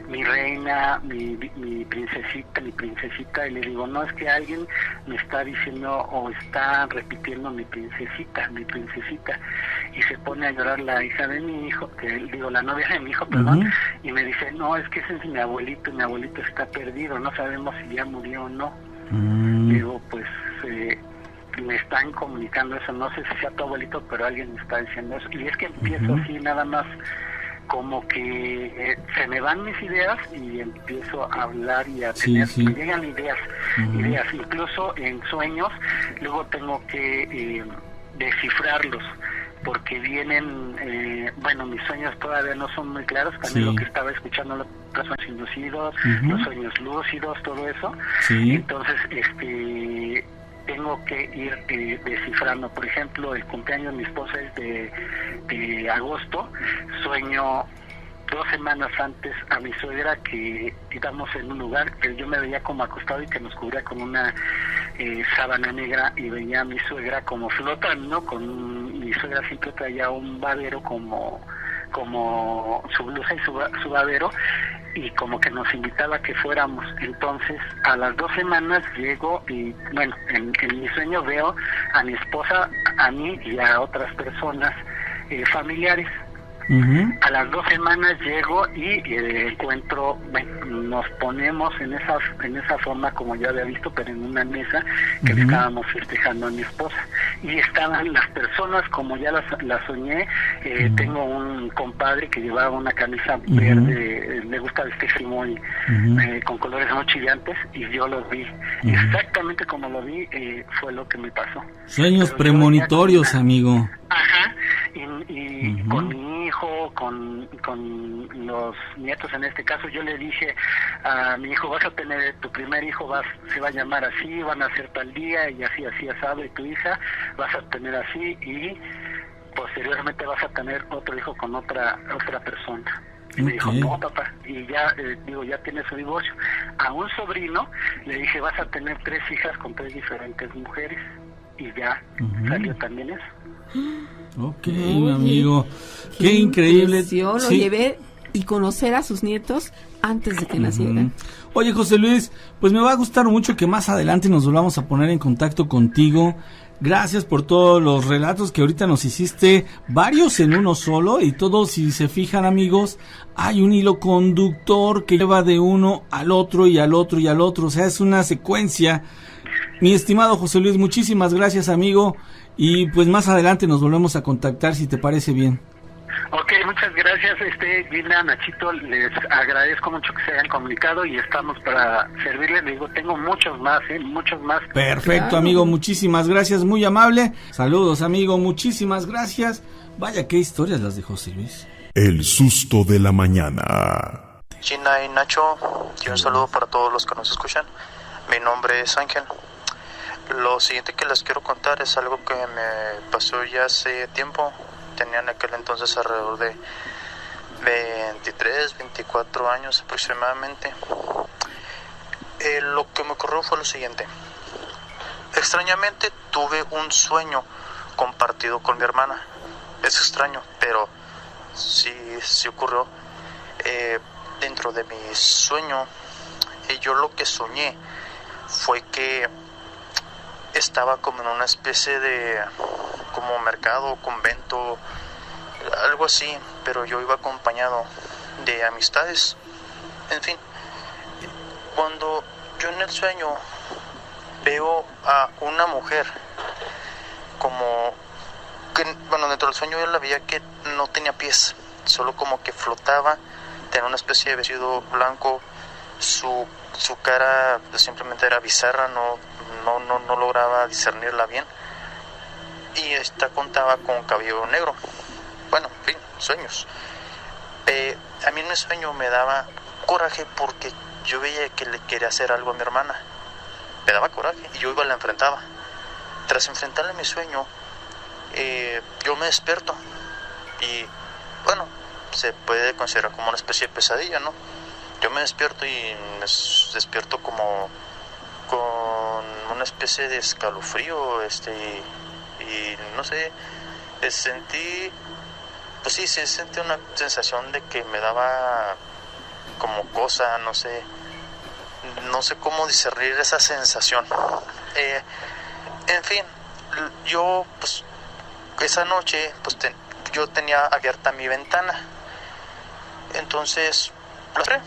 mi reina, mi princesita, y le digo, no, es que alguien me está diciendo o está repitiendo mi princesita, y se pone a llorar la hija de mi hijo, la novia de mi hijo, perdón, y me dice, no, es que ese es mi abuelito está perdido, no sabemos si ya murió o no. Digo, pues me están comunicando eso, no sé si sea tu abuelito, pero alguien me está diciendo eso, y es que empiezo así nada más, como que se me van mis ideas y empiezo a hablar y a tener, me llegan ideas, incluso en sueños, luego tengo que descifrarlos, porque vienen, mis sueños todavía no son muy claros, también lo que estaba escuchando, los sueños inducidos, los sueños lúcidos, todo eso, entonces tengo que ir descifrando. Por ejemplo, el cumpleaños de mi esposa es de agosto. Sueño 2 semanas antes a mi suegra que íbamos en un lugar que yo me veía como acostado y que nos cubría con una sábana negra, y veía a mi suegra como flotando, mi suegra siempre traía un babero como su blusa y su babero, y como que nos invitaba a que fuéramos. Entonces a las 2 semanas llego y en mi sueño veo a mi esposa, a mí y a otras personas familiares. A las 2 semanas llego y encuentro, nos ponemos en esa forma como ya había visto, pero en una mesa que le estábamos festejando a mi esposa, y estaban las personas como ya las soñé. Tengo un compadre que llevaba una camisa verde, le gusta vestirse muy con colores muy chillantes, y yo los vi exactamente como lo vi. Fue lo que me pasó. Sueños premonitorios, amigo. Ajá, y con mi hijo, con los nietos en este caso, yo le dije a mi hijo, vas a tener tu primer hijo, se va a llamar así, van a ser tal día, y así asado, y tu hija vas a tener así, y posteriormente vas a tener otro hijo con otra persona. Y me dijo, no, papá, y ya, ya tiene su divorcio. A un sobrino le dije, vas a tener 3 hijas con 3 diferentes mujeres, y ya salió también eso. Ok, amigo, qué increíble. Oye, ver y conocer a sus nietos antes de que nacieran. Oye, José Luis, pues me va a gustar mucho que más adelante nos volvamos a poner en contacto contigo. Gracias por todos los relatos que ahorita nos hiciste, varios en uno solo, y todos, si se fijan, amigos, hay un hilo conductor que lleva de uno al otro y al otro y al otro, o sea, es una secuencia. Mi estimado José Luis, muchísimas gracias, amigo, y pues más adelante nos volvemos a contactar, si te parece bien. Ok, muchas gracias, Gina, Nachito, les agradezco mucho que se hayan comunicado y estamos para servirles. Digo, tengo muchos más. Perfecto, claro. Amigo, muchísimas gracias, muy amable. Saludos, amigo, muchísimas gracias. Vaya, qué historias las de José Luis. El susto de la mañana. Gina y Nacho, y un saludo para todos los que nos escuchan. Mi nombre es Ángel. Lo siguiente que les quiero contar es algo que me pasó ya hace tiempo. Tenía en aquel entonces alrededor de 23, 24 años aproximadamente. Lo que me ocurrió fue lo siguiente. Extrañamente tuve un sueño compartido con mi hermana. Es extraño, pero sí ocurrió. Dentro de mi sueño, yo lo que soñé fue que estaba como en una especie de como mercado, convento, algo así, pero yo iba acompañado de amistades. En fin, cuando yo en el sueño veo a una mujer como bueno, dentro del sueño yo la veía que no tenía pies, solo como que flotaba, tenía una especie de vestido blanco, su cara simplemente era bizarra, no lograba discernirla bien, y esta contaba con cabello negro. Bueno, en fin, sueños. A mí en mi sueño me daba coraje porque yo veía que le quería hacer algo a mi hermana. Me daba coraje y yo iba y la enfrentaba. Tras enfrentarle mi sueño, yo me despierto y, bueno, se puede considerar como una especie de pesadilla, ¿no? Yo me despierto y me despierto como con una especie de escalofrío, y no sé, sentí una sensación de que me daba como cosa, no sé cómo discernir esa sensación. En fin, yo pues esa noche pues yo tenía abierta mi ventana, entonces lo sé,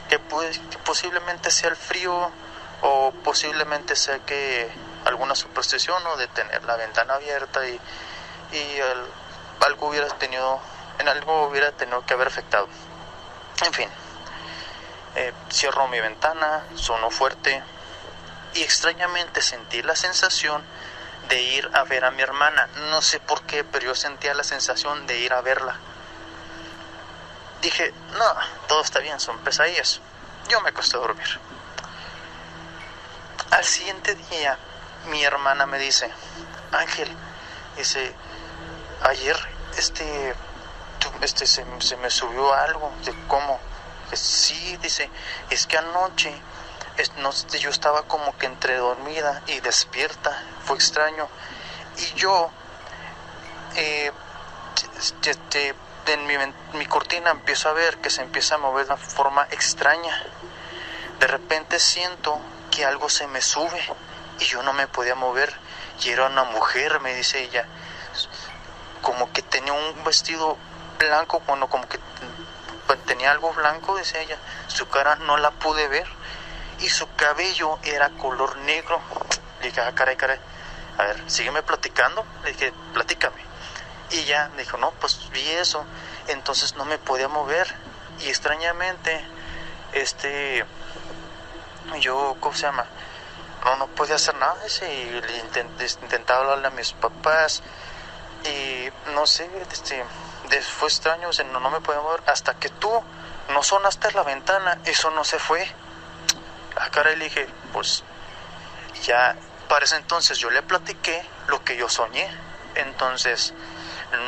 que posiblemente sea el frío o posiblemente sea que alguna superstición o de tener la ventana abierta y algo hubiera tenido que haber afectado. En fin, cierro mi ventana, sonó fuerte y extrañamente sentí la sensación de ir a ver a mi hermana. No sé por qué, pero yo sentía la sensación de ir a verla. Dije, no, todo está bien, son pesadillas. Yo me acosté a dormir. Al siguiente día, mi hermana me dice, Ángel, dice, ayer se me subió algo. De ¿cómo? Sí, dice, es que anoche yo estaba como que entre dormida y despierta, fue extraño, y yo en mi cortina empiezo a ver que se empieza a mover de una forma extraña. De repente siento que algo se me sube y yo no me podía mover, y era una mujer, me dice ella, como que tenía un vestido blanco, bueno, como que tenía algo blanco, dice ella, su cara no la pude ver y su cabello era color negro. Le dije, caray, a ver, sígueme platicando. Le dije, platícame. Y ella dijo, no, pues vi eso, entonces no me podía mover, y extrañamente yo, ¿cómo se llama? No podía hacer nada, y intentaba hablarle a mis papás y no sé, fue extraño, no me podía mover hasta que tú no sonaste la ventana, eso no se fue. Caray, le dije, pues ya para ese entonces yo le platiqué lo que yo soñé. Entonces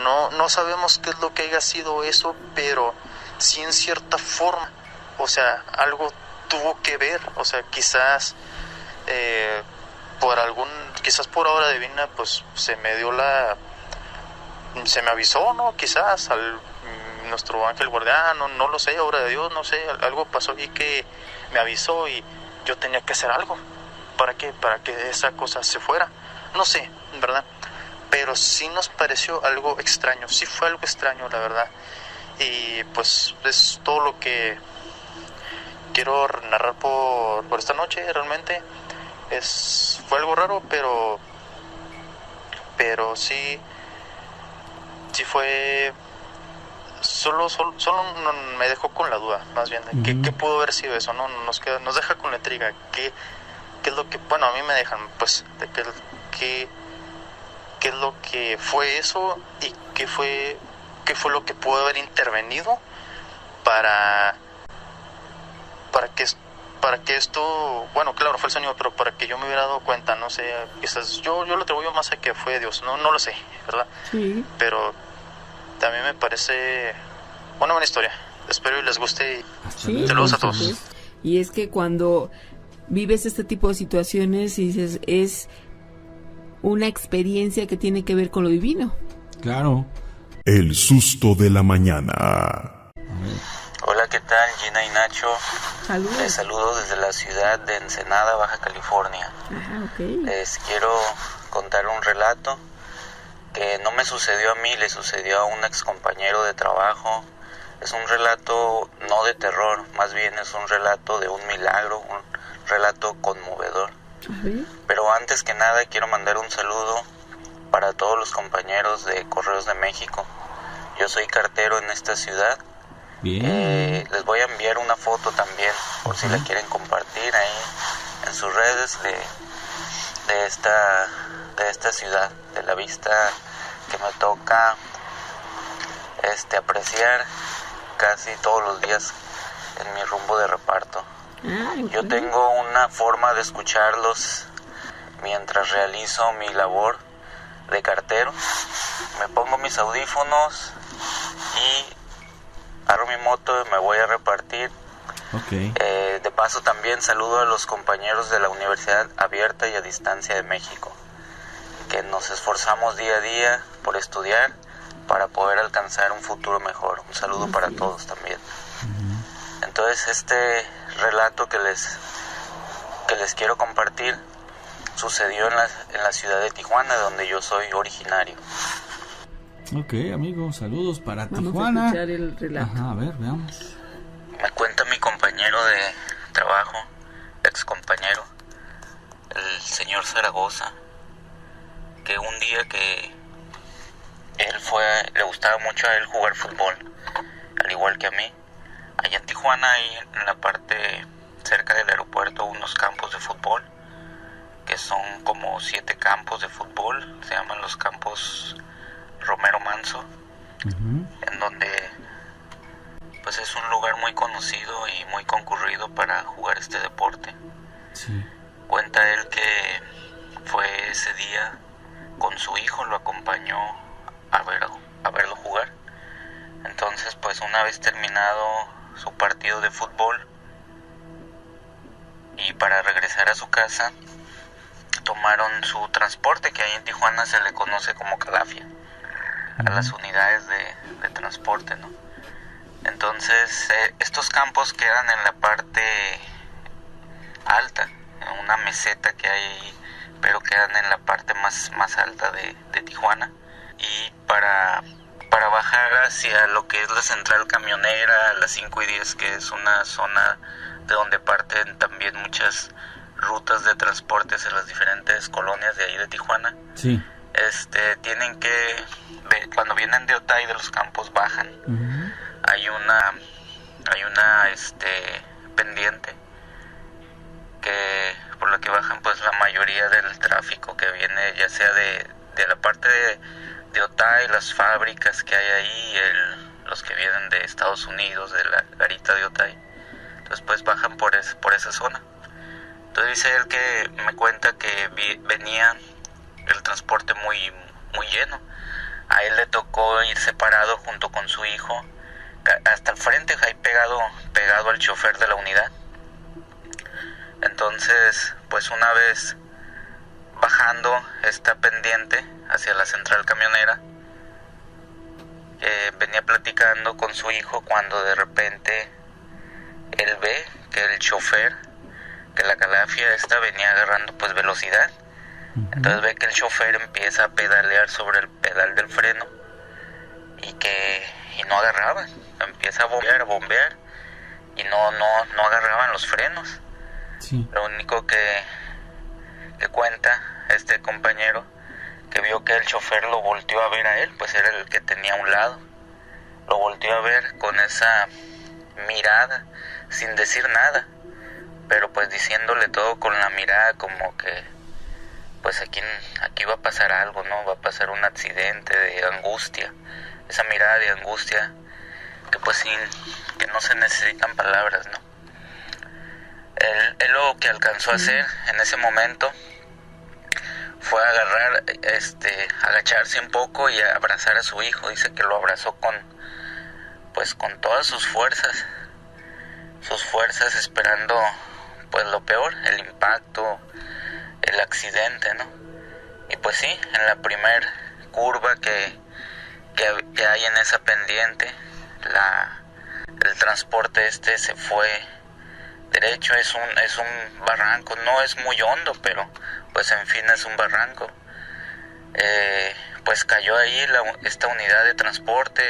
no sabemos qué es lo que haya sido eso, pero sí en cierta forma, o sea, algo tuvo que ver, o sea, quizás quizás por obra divina, pues se me avisó, ¿no? Quizás nuestro ángel guardián, no lo sé, obra de Dios, no sé, algo pasó y que me avisó y yo tenía que hacer algo. ¿Para qué? Para que esa cosa se fuera. No sé, ¿verdad? Pero sí nos pareció algo extraño, sí fue algo extraño, la verdad. Y pues es todo lo que quiero narrar por esta noche. Realmente fue algo raro, pero sí fue, solo me dejó con la duda, más bien, de ¿qué pudo haber sido eso? No nos deja con la intriga. ¿Qué es lo que, bueno, a mí me dejan, pues, de qué es lo que fue eso y qué fue lo que pudo haber intervenido para que esto, bueno, claro, fue el sueño, pero para que yo me hubiera dado cuenta, no sé, quizás yo lo atribuyo más a que fue Dios, no lo sé, ¿verdad? Sí. Pero también me parece una buena historia. Espero y les guste. Sí, saludos a todos. Y es que cuando vives este tipo de situaciones y dices, es una experiencia que tiene que ver con lo divino. Claro. El susto de la mañana. Hola, ¿qué tal? Gina y Nacho. Saludos. Les saludo desde la ciudad de Ensenada, Baja California. Ajá, okay. Les quiero contar un relato que no me sucedió a mí, le sucedió a un ex compañero de trabajo. Es un relato no de terror, más bien es un relato de un milagro, un relato conmovedor. Uh-huh. Pero antes que nada quiero mandar un saludo para todos los compañeros de Correos de México. Yo soy cartero en esta ciudad. Bien. Les voy a enviar una foto también, por si la quieren compartir ahí en sus redes de esta ciudad, de la vista que me toca apreciar casi todos los días en mi rumbo de reparto. Yo tengo una forma de escucharlos mientras realizo mi labor de cartero. Me pongo mis audífonos y agarro mi moto y me voy a repartir. Okay. De paso también saludo a los compañeros de la Universidad Abierta y a Distancia de México, que nos esforzamos día a día por estudiar para poder alcanzar un futuro mejor. Un saludo para todos también. Entonces este relato que les quiero compartir sucedió en la ciudad de Tijuana, donde yo soy originario. Ok, amigo, saludos para Vamos Tijuana. a escuchar el relato. Ajá, a ver, veamos. Me cuenta mi compañero de trabajo, ex compañero, el señor Zaragoza, que un día que le gustaba mucho a él jugar fútbol, al igual que a mí. Allá en Tijuana hay en la parte cerca del aeropuerto unos campos de fútbol, que son como 7 campos de fútbol, se llaman los campos Romero Manso, en donde pues es un lugar muy conocido y muy concurrido para jugar este deporte. Sí. Cuenta él que fue ese día con su hijo, lo acompañó a verlo jugar. Entonces pues una vez terminado su partido de fútbol y para regresar a su casa tomaron su transporte, que ahí en Tijuana se le conoce como calafia, a las unidades de transporte, ¿no? Entonces estos campos quedan en la parte alta, en una meseta que hay ahí, pero quedan en la parte más alta de Tijuana. Y para bajar hacia lo que es la central camionera, las 5 y 10, que es una zona de donde parten también muchas rutas de transporte hacia las diferentes colonias de ahí de Tijuana. Sí. Tienen que, cuando vienen de Otay, de los campos, bajan. Hay una pendiente que por la que bajan pues la mayoría del tráfico que viene, ya sea de la parte de Otay, las fábricas que hay ahí, los que vienen de Estados Unidos, de la garita de Otay. Entonces pues bajan por esa zona. Entonces dice él que me cuenta que venía el transporte muy, muy lleno. A él le tocó ir separado junto con su hijo hasta el frente, ahí pegado al chofer de la unidad. Entonces pues una vez bajando esta pendiente hacia la central camionera, venía platicando con su hijo cuando de repente él ve que el chofer, que la calafia venía agarrando pues velocidad. Entonces ve que el chofer empieza a pedalear sobre el pedal del freno y no agarraba, empieza a bombear y no agarraban los frenos. Sí. Lo único que cuenta este compañero, que vio que el chofer lo volteó a ver a él, pues era el que tenía a un lado, lo volteó a ver con esa mirada, sin decir nada, pero pues diciéndole todo con la mirada, como que pues aquí va a pasar algo, ¿no? Va a pasar un accidente, de angustia, esa mirada de angustia que pues que no se necesitan palabras, ¿no? Él lo que alcanzó a hacer en ese momento fue agacharse un poco y abrazar a su hijo. Dice que lo abrazó con todas sus fuerzas, esperando pues lo peor, el impacto, el accidente, ¿no? Y pues sí, en la primer curva que hay en esa pendiente, el transporte se fue derecho. Es un barranco, no es muy hondo, pero pues en fin es un barranco. Pues cayó ahí esta unidad de transporte.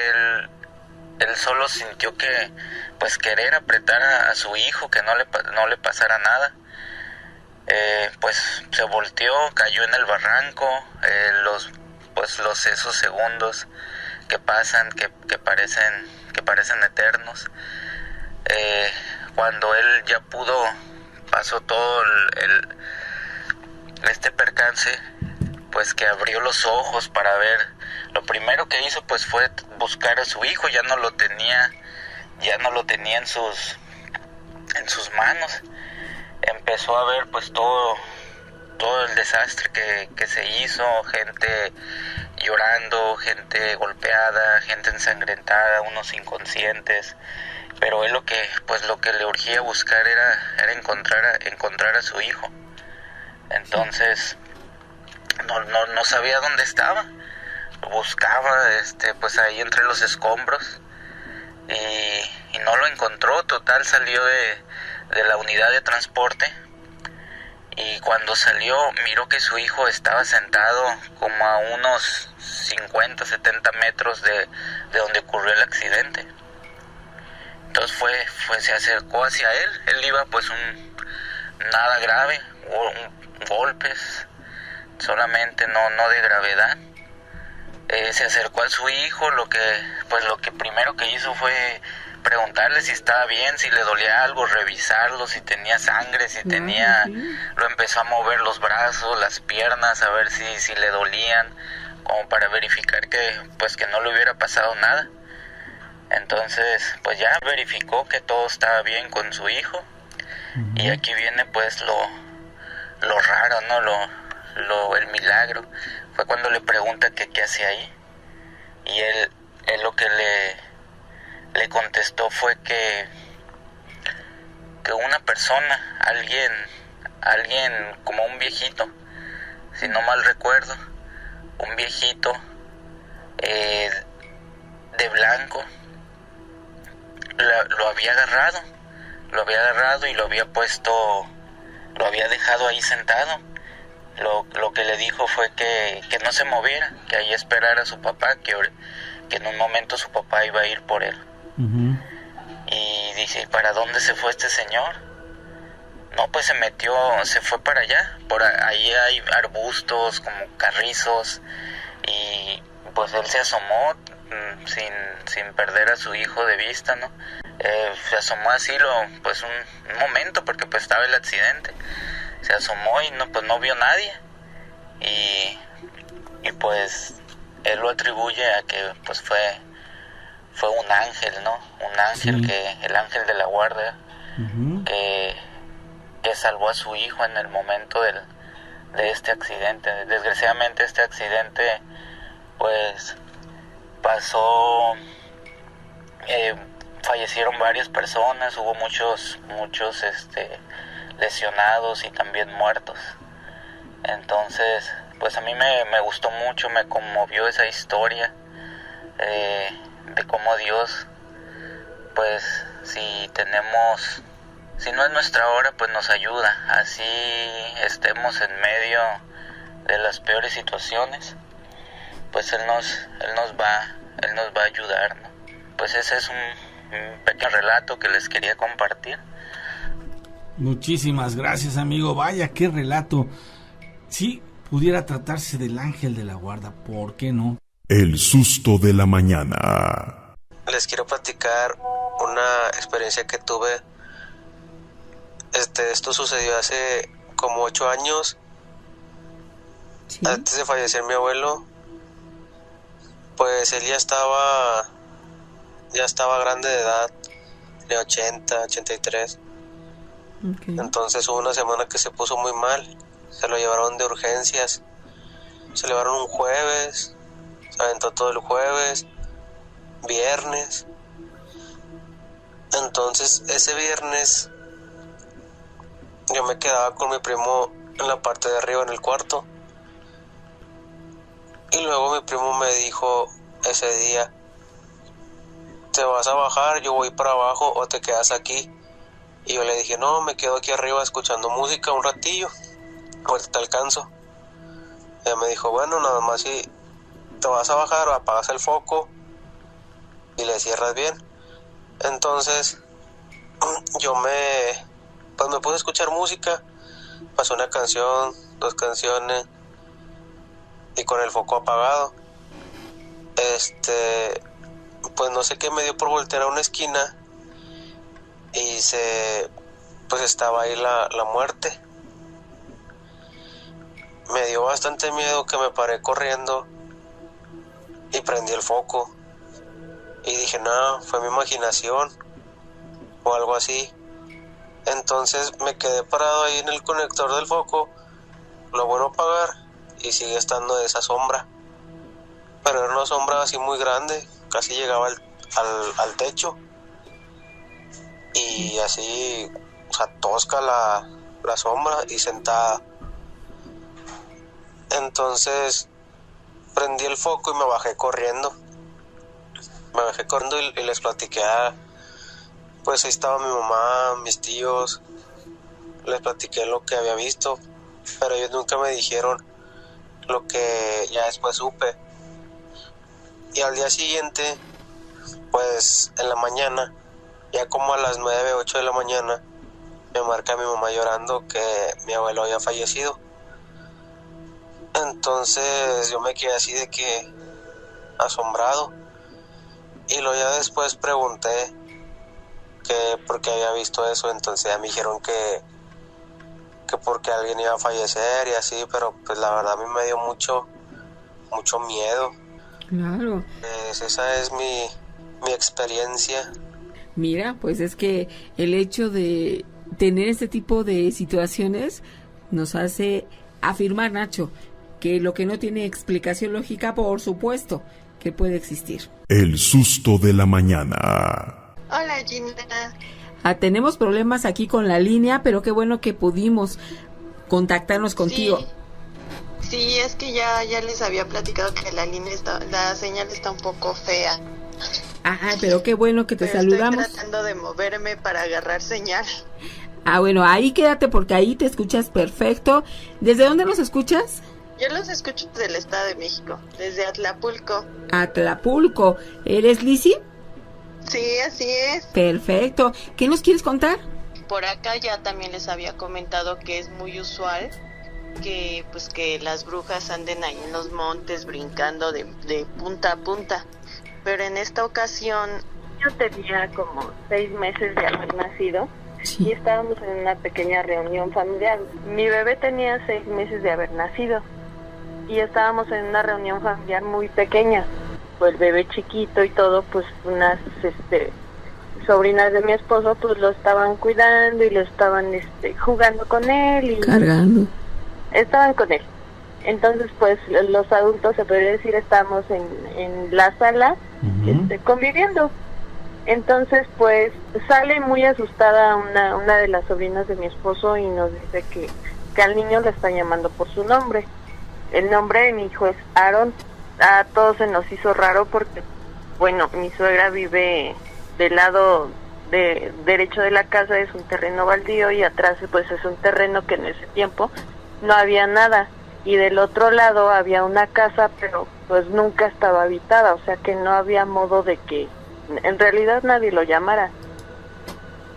Él solo sintió que pues querer apretar a su hijo, que no le pasara nada. Pues se volteó, cayó en el barranco. Los pues esos segundos que pasan, que parecen eternos. Cuando él ya pasó todo este percance, pues que abrió los ojos para ver, lo primero que hizo pues fue buscar a su hijo. Ya no lo tenía en sus manos. Empezó a ver pues todo el desastre que se hizo, gente llorando, gente golpeada, gente ensangrentada, unos inconscientes. Pero él lo que le urgía buscar era encontrar a su hijo. Entonces no sabía dónde estaba. Lo buscaba pues ahí entre los escombros y no lo encontró. Total, salió de la unidad de transporte, y cuando salió miró que su hijo estaba sentado como a unos 50, 70 metros de donde ocurrió el accidente. Entonces se acercó hacia él iba pues nada grave, golpes solamente, no de gravedad. Se acercó a su hijo. Lo que primero que hizo fue preguntarle si estaba bien, si le dolía algo, revisarlo, si tenía sangre, si tenía... Lo empezó a mover los brazos, las piernas, a ver si le dolían, como para verificar que no le hubiera pasado nada. Entonces pues ya verificó que todo estaba bien con su hijo. Y aquí viene pues lo raro, ¿no? El milagro. Fue cuando le pregunta que qué hacía ahí, y él lo que le contestó fue que una persona, alguien como un viejito, si no mal recuerdo, un viejito de blanco, lo había agarrado y lo había dejado ahí sentado. Lo que le dijo fue que no se moviera, que ahí esperara a su papá, que en un momento su papá iba a ir por él. Y dice, ¿para dónde se fue este señor? No, pues se fue para allá. Por ahí hay arbustos, como carrizos, y pues él se asomó sin perder a su hijo de vista, ¿no? Se asomó así pues un momento, porque pues estaba el accidente. Se asomó y no vio nadie, y pues él lo atribuye a que pues fue un ángel, ¿no? Un ángel, sí. El ángel de la guardia, que salvó a su hijo en el momento de este accidente. Desgraciadamente este accidente pues pasó, fallecieron varias personas, hubo muchos lesionados y también muertos. Entonces pues a mí me gustó mucho, me conmovió esa historia de cómo Dios, pues si no es nuestra hora, pues nos ayuda, así estemos en medio de las peores situaciones, pues Él nos va a ayudar, ¿no? Pues ese es un pequeño relato que les quería compartir. Muchísimas gracias, amigo. Vaya, qué relato. Si pudiera tratarse del ángel de la guarda, ¿por qué no? El susto de la mañana. Les quiero platicar una experiencia que tuve. Esto sucedió hace como 8 años. ¿Sí? Antes de fallecer mi abuelo, pues él ya estaba grande de edad, tenía 80, 83. Okay. Entonces hubo una semana que se puso muy mal, se lo llevaron de urgencias, se lo llevaron un jueves, se aventó todo el jueves, viernes. Entonces ese viernes yo me quedaba con mi primo en la parte de arriba en el cuarto, y luego mi primo me dijo ese día: ¿te vas a bajar? Yo voy para abajo, o te quedas aquí. Y yo le dije: no, me quedo aquí arriba escuchando música un ratillo, ahorita te alcanzo. Ella me dijo: bueno, nada más si te vas a bajar, apagas el foco y le cierras bien. Entonces yo me puse a escuchar música, pasó una canción, 2 canciones, y con el foco apagado. Pues no sé qué me dio por voltear a una esquina y pues estaba ahí la muerte. Me dio bastante miedo que me paré corriendo y prendí el foco y dije, no, fue mi imaginación o algo así. Entonces me quedé parado ahí en el conector del foco, lo vuelvo a apagar y sigue estando esa sombra, pero era una sombra así muy grande, casi llegaba al techo y así, o sea, tosca la sombra y sentada. Entonces prendí el foco y me bajé corriendo y les platiqué pues ahí estaba mi mamá, mis tíos, les platiqué lo que había visto, pero ellos nunca me dijeron lo que ya después supe. Y al día siguiente, pues en la mañana, ya como a las 9, 8 de la mañana, me marca mi mamá llorando que mi abuelo había fallecido. Entonces yo me quedé así de que asombrado, y luego ya después pregunté que por qué había visto eso. Entonces ya me dijeron que porque alguien iba a fallecer y así, pero pues la verdad a mí me dio mucho miedo. Claro. Pues esa es mi experiencia. Mira, pues es que el hecho de tener este tipo de situaciones nos hace afirmar, Nacho, que lo que no tiene explicación lógica, por supuesto, que puede existir. El susto de la mañana. Hola, Gina. Tenemos problemas aquí con la línea, pero qué bueno que pudimos contactarnos contigo. Sí, es que ya les había platicado que la señal está un poco fea. Ajá, pero qué bueno que te saludamos. Estoy tratando de moverme para agarrar señal. Bueno, ahí quédate porque ahí te escuchas perfecto. ¿Desde dónde nos escuchas? Yo los escucho desde el Estado de México, desde Atlapulco. Atlapulco. ¿Eres Lizzy? Sí, así es. Perfecto. ¿Qué nos quieres contar? Por acá ya también les había comentado que es muy usual que las brujas anden ahí en los montes brincando de punta a punta. Pero en esta ocasión yo tenía como 6 meses de haber nacido. Sí. Y estábamos en una pequeña reunión familiar. Mi bebé tenía 6 meses de haber nacido y estábamos en una reunión familiar muy pequeña. Pues el bebé chiquito y todo, pues unas sobrinas de mi esposo pues lo estaban cuidando y lo estaban jugando con él y cargando. Estaban con él. Entonces pues los adultos, se podría decir, estábamos en la sala conviviendo. Entonces pues sale muy asustada una de las sobrinas de mi esposo y nos dice que al niño le están llamando por su nombre. El nombre de mi hijo es Aaron. A todos se nos hizo raro porque, bueno, mi suegra vive del lado derecho de la casa, es un terreno baldío, y atrás pues es un terreno que en ese tiempo no había nada, y del otro lado había una casa, pero pues nunca estaba habitada, o sea que no había modo de que en realidad nadie lo llamara.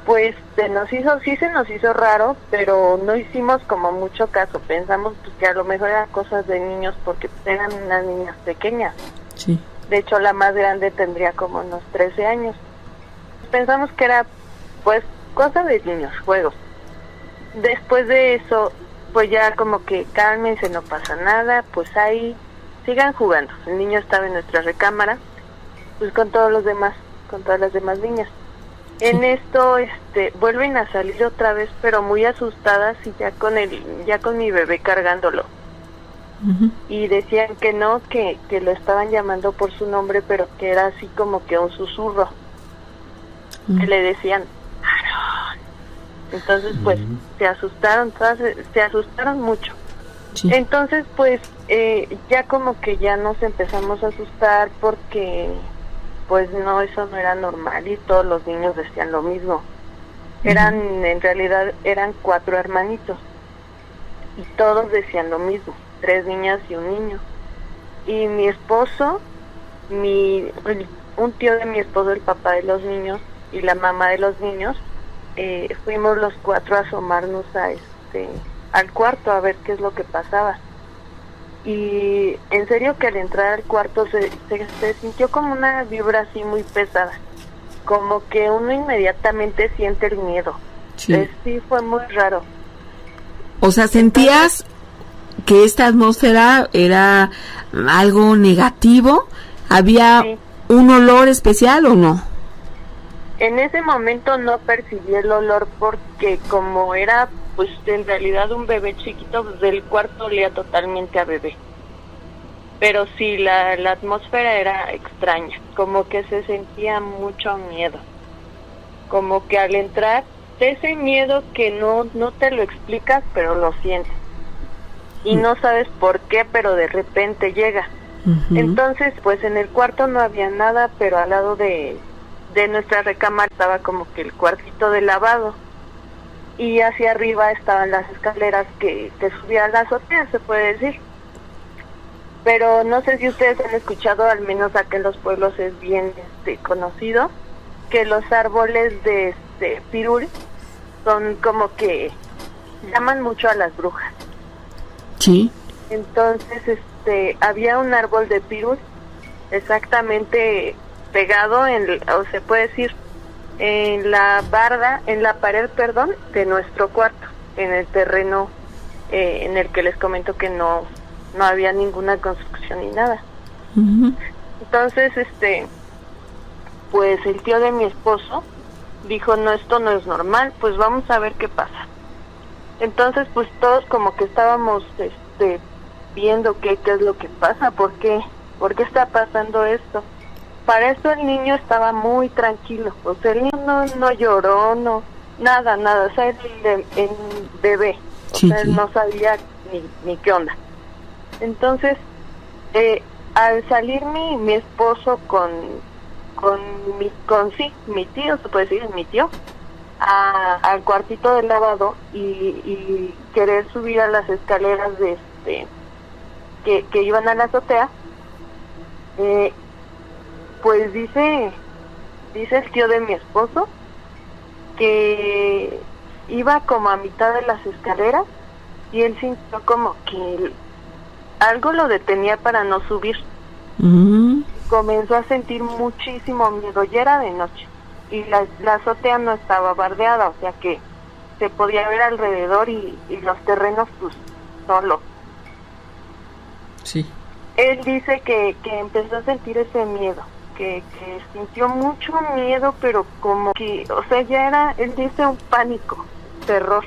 Pues se nos hizo raro, pero no hicimos como mucho caso. Pensamos pues que a lo mejor eran cosas de niños porque eran unas niñas pequeñas. Sí. De hecho la más grande tendría como unos 13 años. Pensamos que era pues cosa de niños, juegos. Después de eso pues ya como que cálmense, no pasa nada, pues ahí sigan jugando. El niño estaba en nuestra recámara pues con todas las demás niñas. En esto vuelven a salir otra vez, pero muy asustadas y ya con mi bebé cargándolo. Uh-huh. Y decían que no, que lo estaban llamando por su nombre, pero que era así como que un susurro. Uh-huh. Que le decían Aaron. Entonces pues se asustaron, se asustaron mucho. Sí. Entonces pues ya como que ya nos empezamos a asustar porque pues no, eso no era normal y todos los niños decían lo mismo. En realidad eran 4 hermanitos y todos decían lo mismo, 3 niñas y un niño. Y mi esposo, un tío de mi esposo, el papá de los niños, y la mamá de los niños, fuimos los 4 a asomarnos al cuarto a ver qué es lo que pasaba. y en serio que al entrar al cuarto se sintió como una vibra así muy pesada, como que uno inmediatamente siente el miedo. Sí, fue muy raro. O sea, ¿sentías que esta atmósfera era algo negativo? ¿Había un olor especial o no? En ese momento no percibí el olor porque como era pues en realidad un bebé chiquito, pues del cuarto olía totalmente a bebé. Pero sí, la atmósfera era extraña, como que se sentía mucho miedo. Como que al entrar, ese miedo que no te lo explicas, pero lo sientes. Y no sabes por qué, pero de repente llega. Entonces, pues en el cuarto no había nada, pero al lado de nuestra recámara estaba como que el cuartito de lavado. Y hacia arriba estaban las escaleras que subían a la azotea, se puede decir. Pero no sé si ustedes han escuchado, al menos acá en los pueblos es bien conocido, que los árboles de pirul son como que llaman mucho a las brujas. Sí. Entonces, había un árbol de pirul exactamente pegado o se puede decir, en la pared, de nuestro cuarto, en el terreno en el que les comento que no había ninguna construcción ni nada. Entonces, pues el tío de mi esposo dijo, no, esto no es normal, pues vamos a ver qué pasa. Entonces, pues todos como que estábamos viendo qué es lo que pasa, ¿por qué está pasando esto? Para esto el niño estaba muy tranquilo, o sea, el niño no lloró, nada, o sea, el bebé, o sea, él no sabía ni qué onda. Entonces, al salir mi esposo con mi tío, se puede decir, mi tío, al cuartito de lavado y querer subir a las escaleras que iban a la azotea, pues dice el tío de mi esposo que iba como a mitad de las escaleras y él sintió como que algo lo detenía para no subir. Comenzó a sentir muchísimo miedo, ya era de noche y la azotea no estaba bardeada, o sea que se podía ver alrededor y los terrenos pues solos. Sí. Él dice que empezó a sentir ese miedo, que sintió mucho miedo, pero como que, o sea, ya era, él dice, un pánico, terror.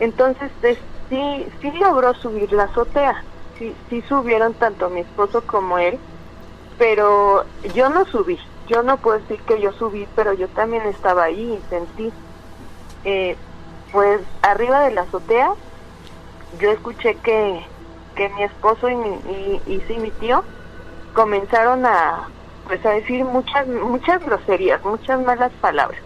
Entonces, sí logró subir la azotea, sí subieron tanto mi esposo como él, pero yo no subí, yo no puedo decir que yo subí, pero yo también estaba ahí y sentí, pues arriba de la azotea, yo escuché que mi esposo y mi tío comenzaron a decir muchas groserías, muchas malas palabras.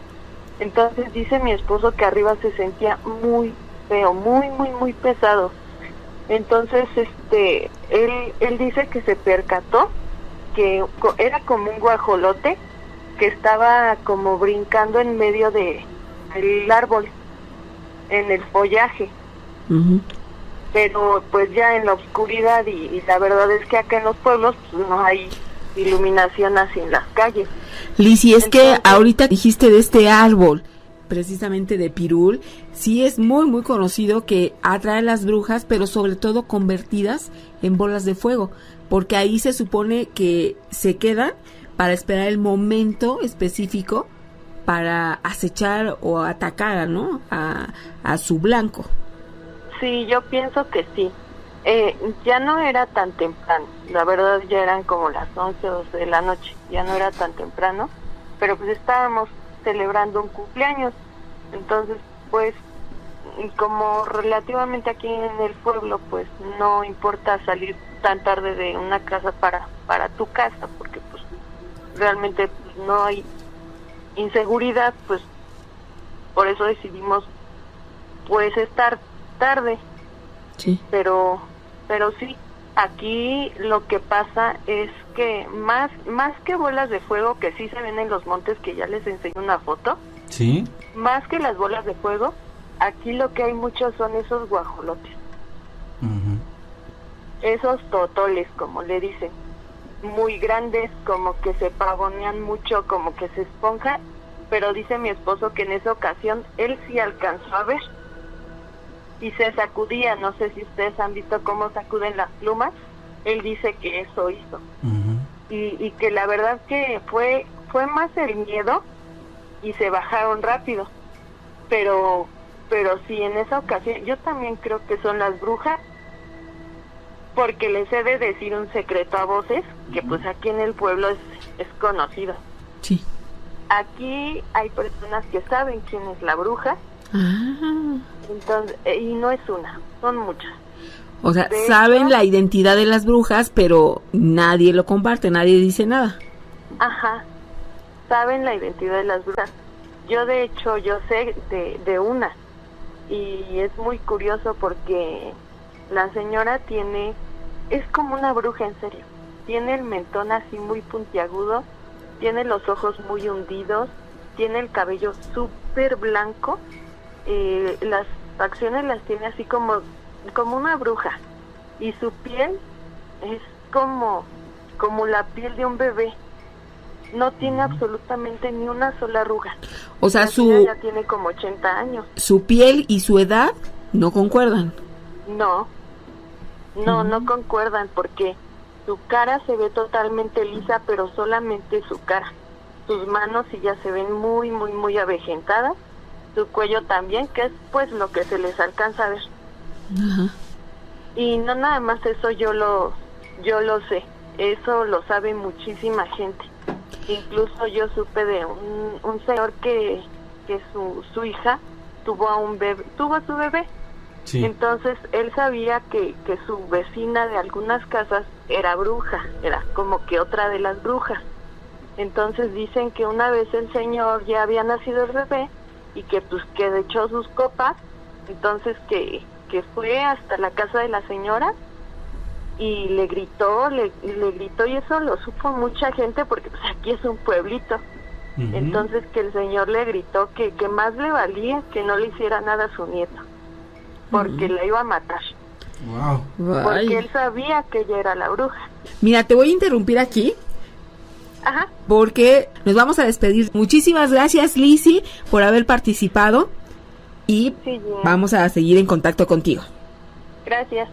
Entonces dice mi esposo que arriba se sentía muy feo, muy pesado. Entonces él dice que se percató que era como un guajolote que estaba como brincando en medio del árbol, en el follaje. Pero pues ya en la oscuridad y la verdad es que acá en los pueblos pues, no hay iluminación así en las calles. Lizzy, es que ahorita dijiste de este árbol, precisamente de pirul, sí es muy conocido que atrae a las brujas, pero sobre todo convertidas en bolas de fuego, porque ahí se supone que se quedan para esperar el momento específico para acechar o atacar, ¿no? a su blanco. Sí, yo pienso que sí. Ya no era tan temprano, la verdad ya eran como las 11 o 12 de la noche, ya no era tan temprano, pero pues estábamos celebrando un cumpleaños, entonces pues como relativamente aquí en el pueblo pues no importa salir tan tarde de una casa para tu casa, porque pues realmente pues, no hay inseguridad, pues por eso decidimos pues estar tarde. Sí. Pero sí, aquí lo que pasa es que más que bolas de fuego que sí se ven en los montes, que ya les enseño una foto. Sí. Más que las bolas de fuego, aquí lo que hay muchos son esos guajolotes. esos totoles, como le dicen, muy grandes, como que se pavonean mucho, como que se esponjan, pero dice mi esposo que en esa ocasión él sí alcanzó a ver y se sacudía. No sé si ustedes han visto cómo sacuden las plumas. Él dice que eso hizo. Y que la verdad que fue más el miedo y se bajaron rápido, pero sí, en esa ocasión yo también creo que son las brujas, porque les he de decir un secreto a voces, que pues aquí en el pueblo es conocido. Sí. Aquí hay personas que saben quién es la bruja. Entonces, y no es una, son muchas. O sea, De saben hecho, la identidad de las brujas, pero nadie lo comparte, nadie dice nada. Ajá, saben la identidad de las brujas. Yo de hecho, yo sé de una, y es muy curioso porque la señora es como una bruja en serio. Tiene el mentón así muy puntiagudo, tiene los ojos muy hundidos, tiene el cabello súper blanco, las facciones las tiene así como una bruja, y su piel es como la piel de un bebé. No tiene absolutamente ni una sola arruga. O sea, la señora ya tiene como 80 años. Su piel y su edad no concuerdan. No concuerdan, porque su cara se ve totalmente lisa, pero solamente su cara. Sus manos sí ya se ven muy, muy, muy avejentadas. Su cuello también, que es pues lo que se les alcanza a ver. Ajá. Y no nada más eso, yo lo sé. Eso lo sabe muchísima gente. Incluso yo supe de un señor que su hija tuvo a su bebé. Sí. Entonces él sabía que su vecina de algunas casas era bruja, era como que otra de las brujas. Entonces dicen que una vez el señor ya había nacido el bebé y que pues que echó sus copas, entonces que fue hasta la casa de la señora y le gritó y eso lo supo mucha gente porque pues aquí es un pueblito. Entonces que el señor le gritó que más le valía que no le hiciera nada a su nieto, porque la iba a matar. Wow. Porque él sabía que ella era la bruja. Mira, te voy a interrumpir aquí. Ajá. Porque nos vamos a despedir. Muchísimas gracias, Lizzy, por haber participado y Sí, Gina. vamos a seguir en contacto contigo. Gracias.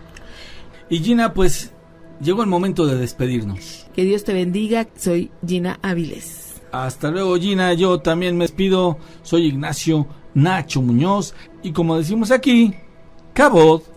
Y Gina, pues llegó el momento de despedirnos. Que Dios te bendiga. Soy Gina Áviles. Hasta luego, Gina. Yo también me despido. Soy Ignacio Nacho Muñoz y como decimos aquí, cabot.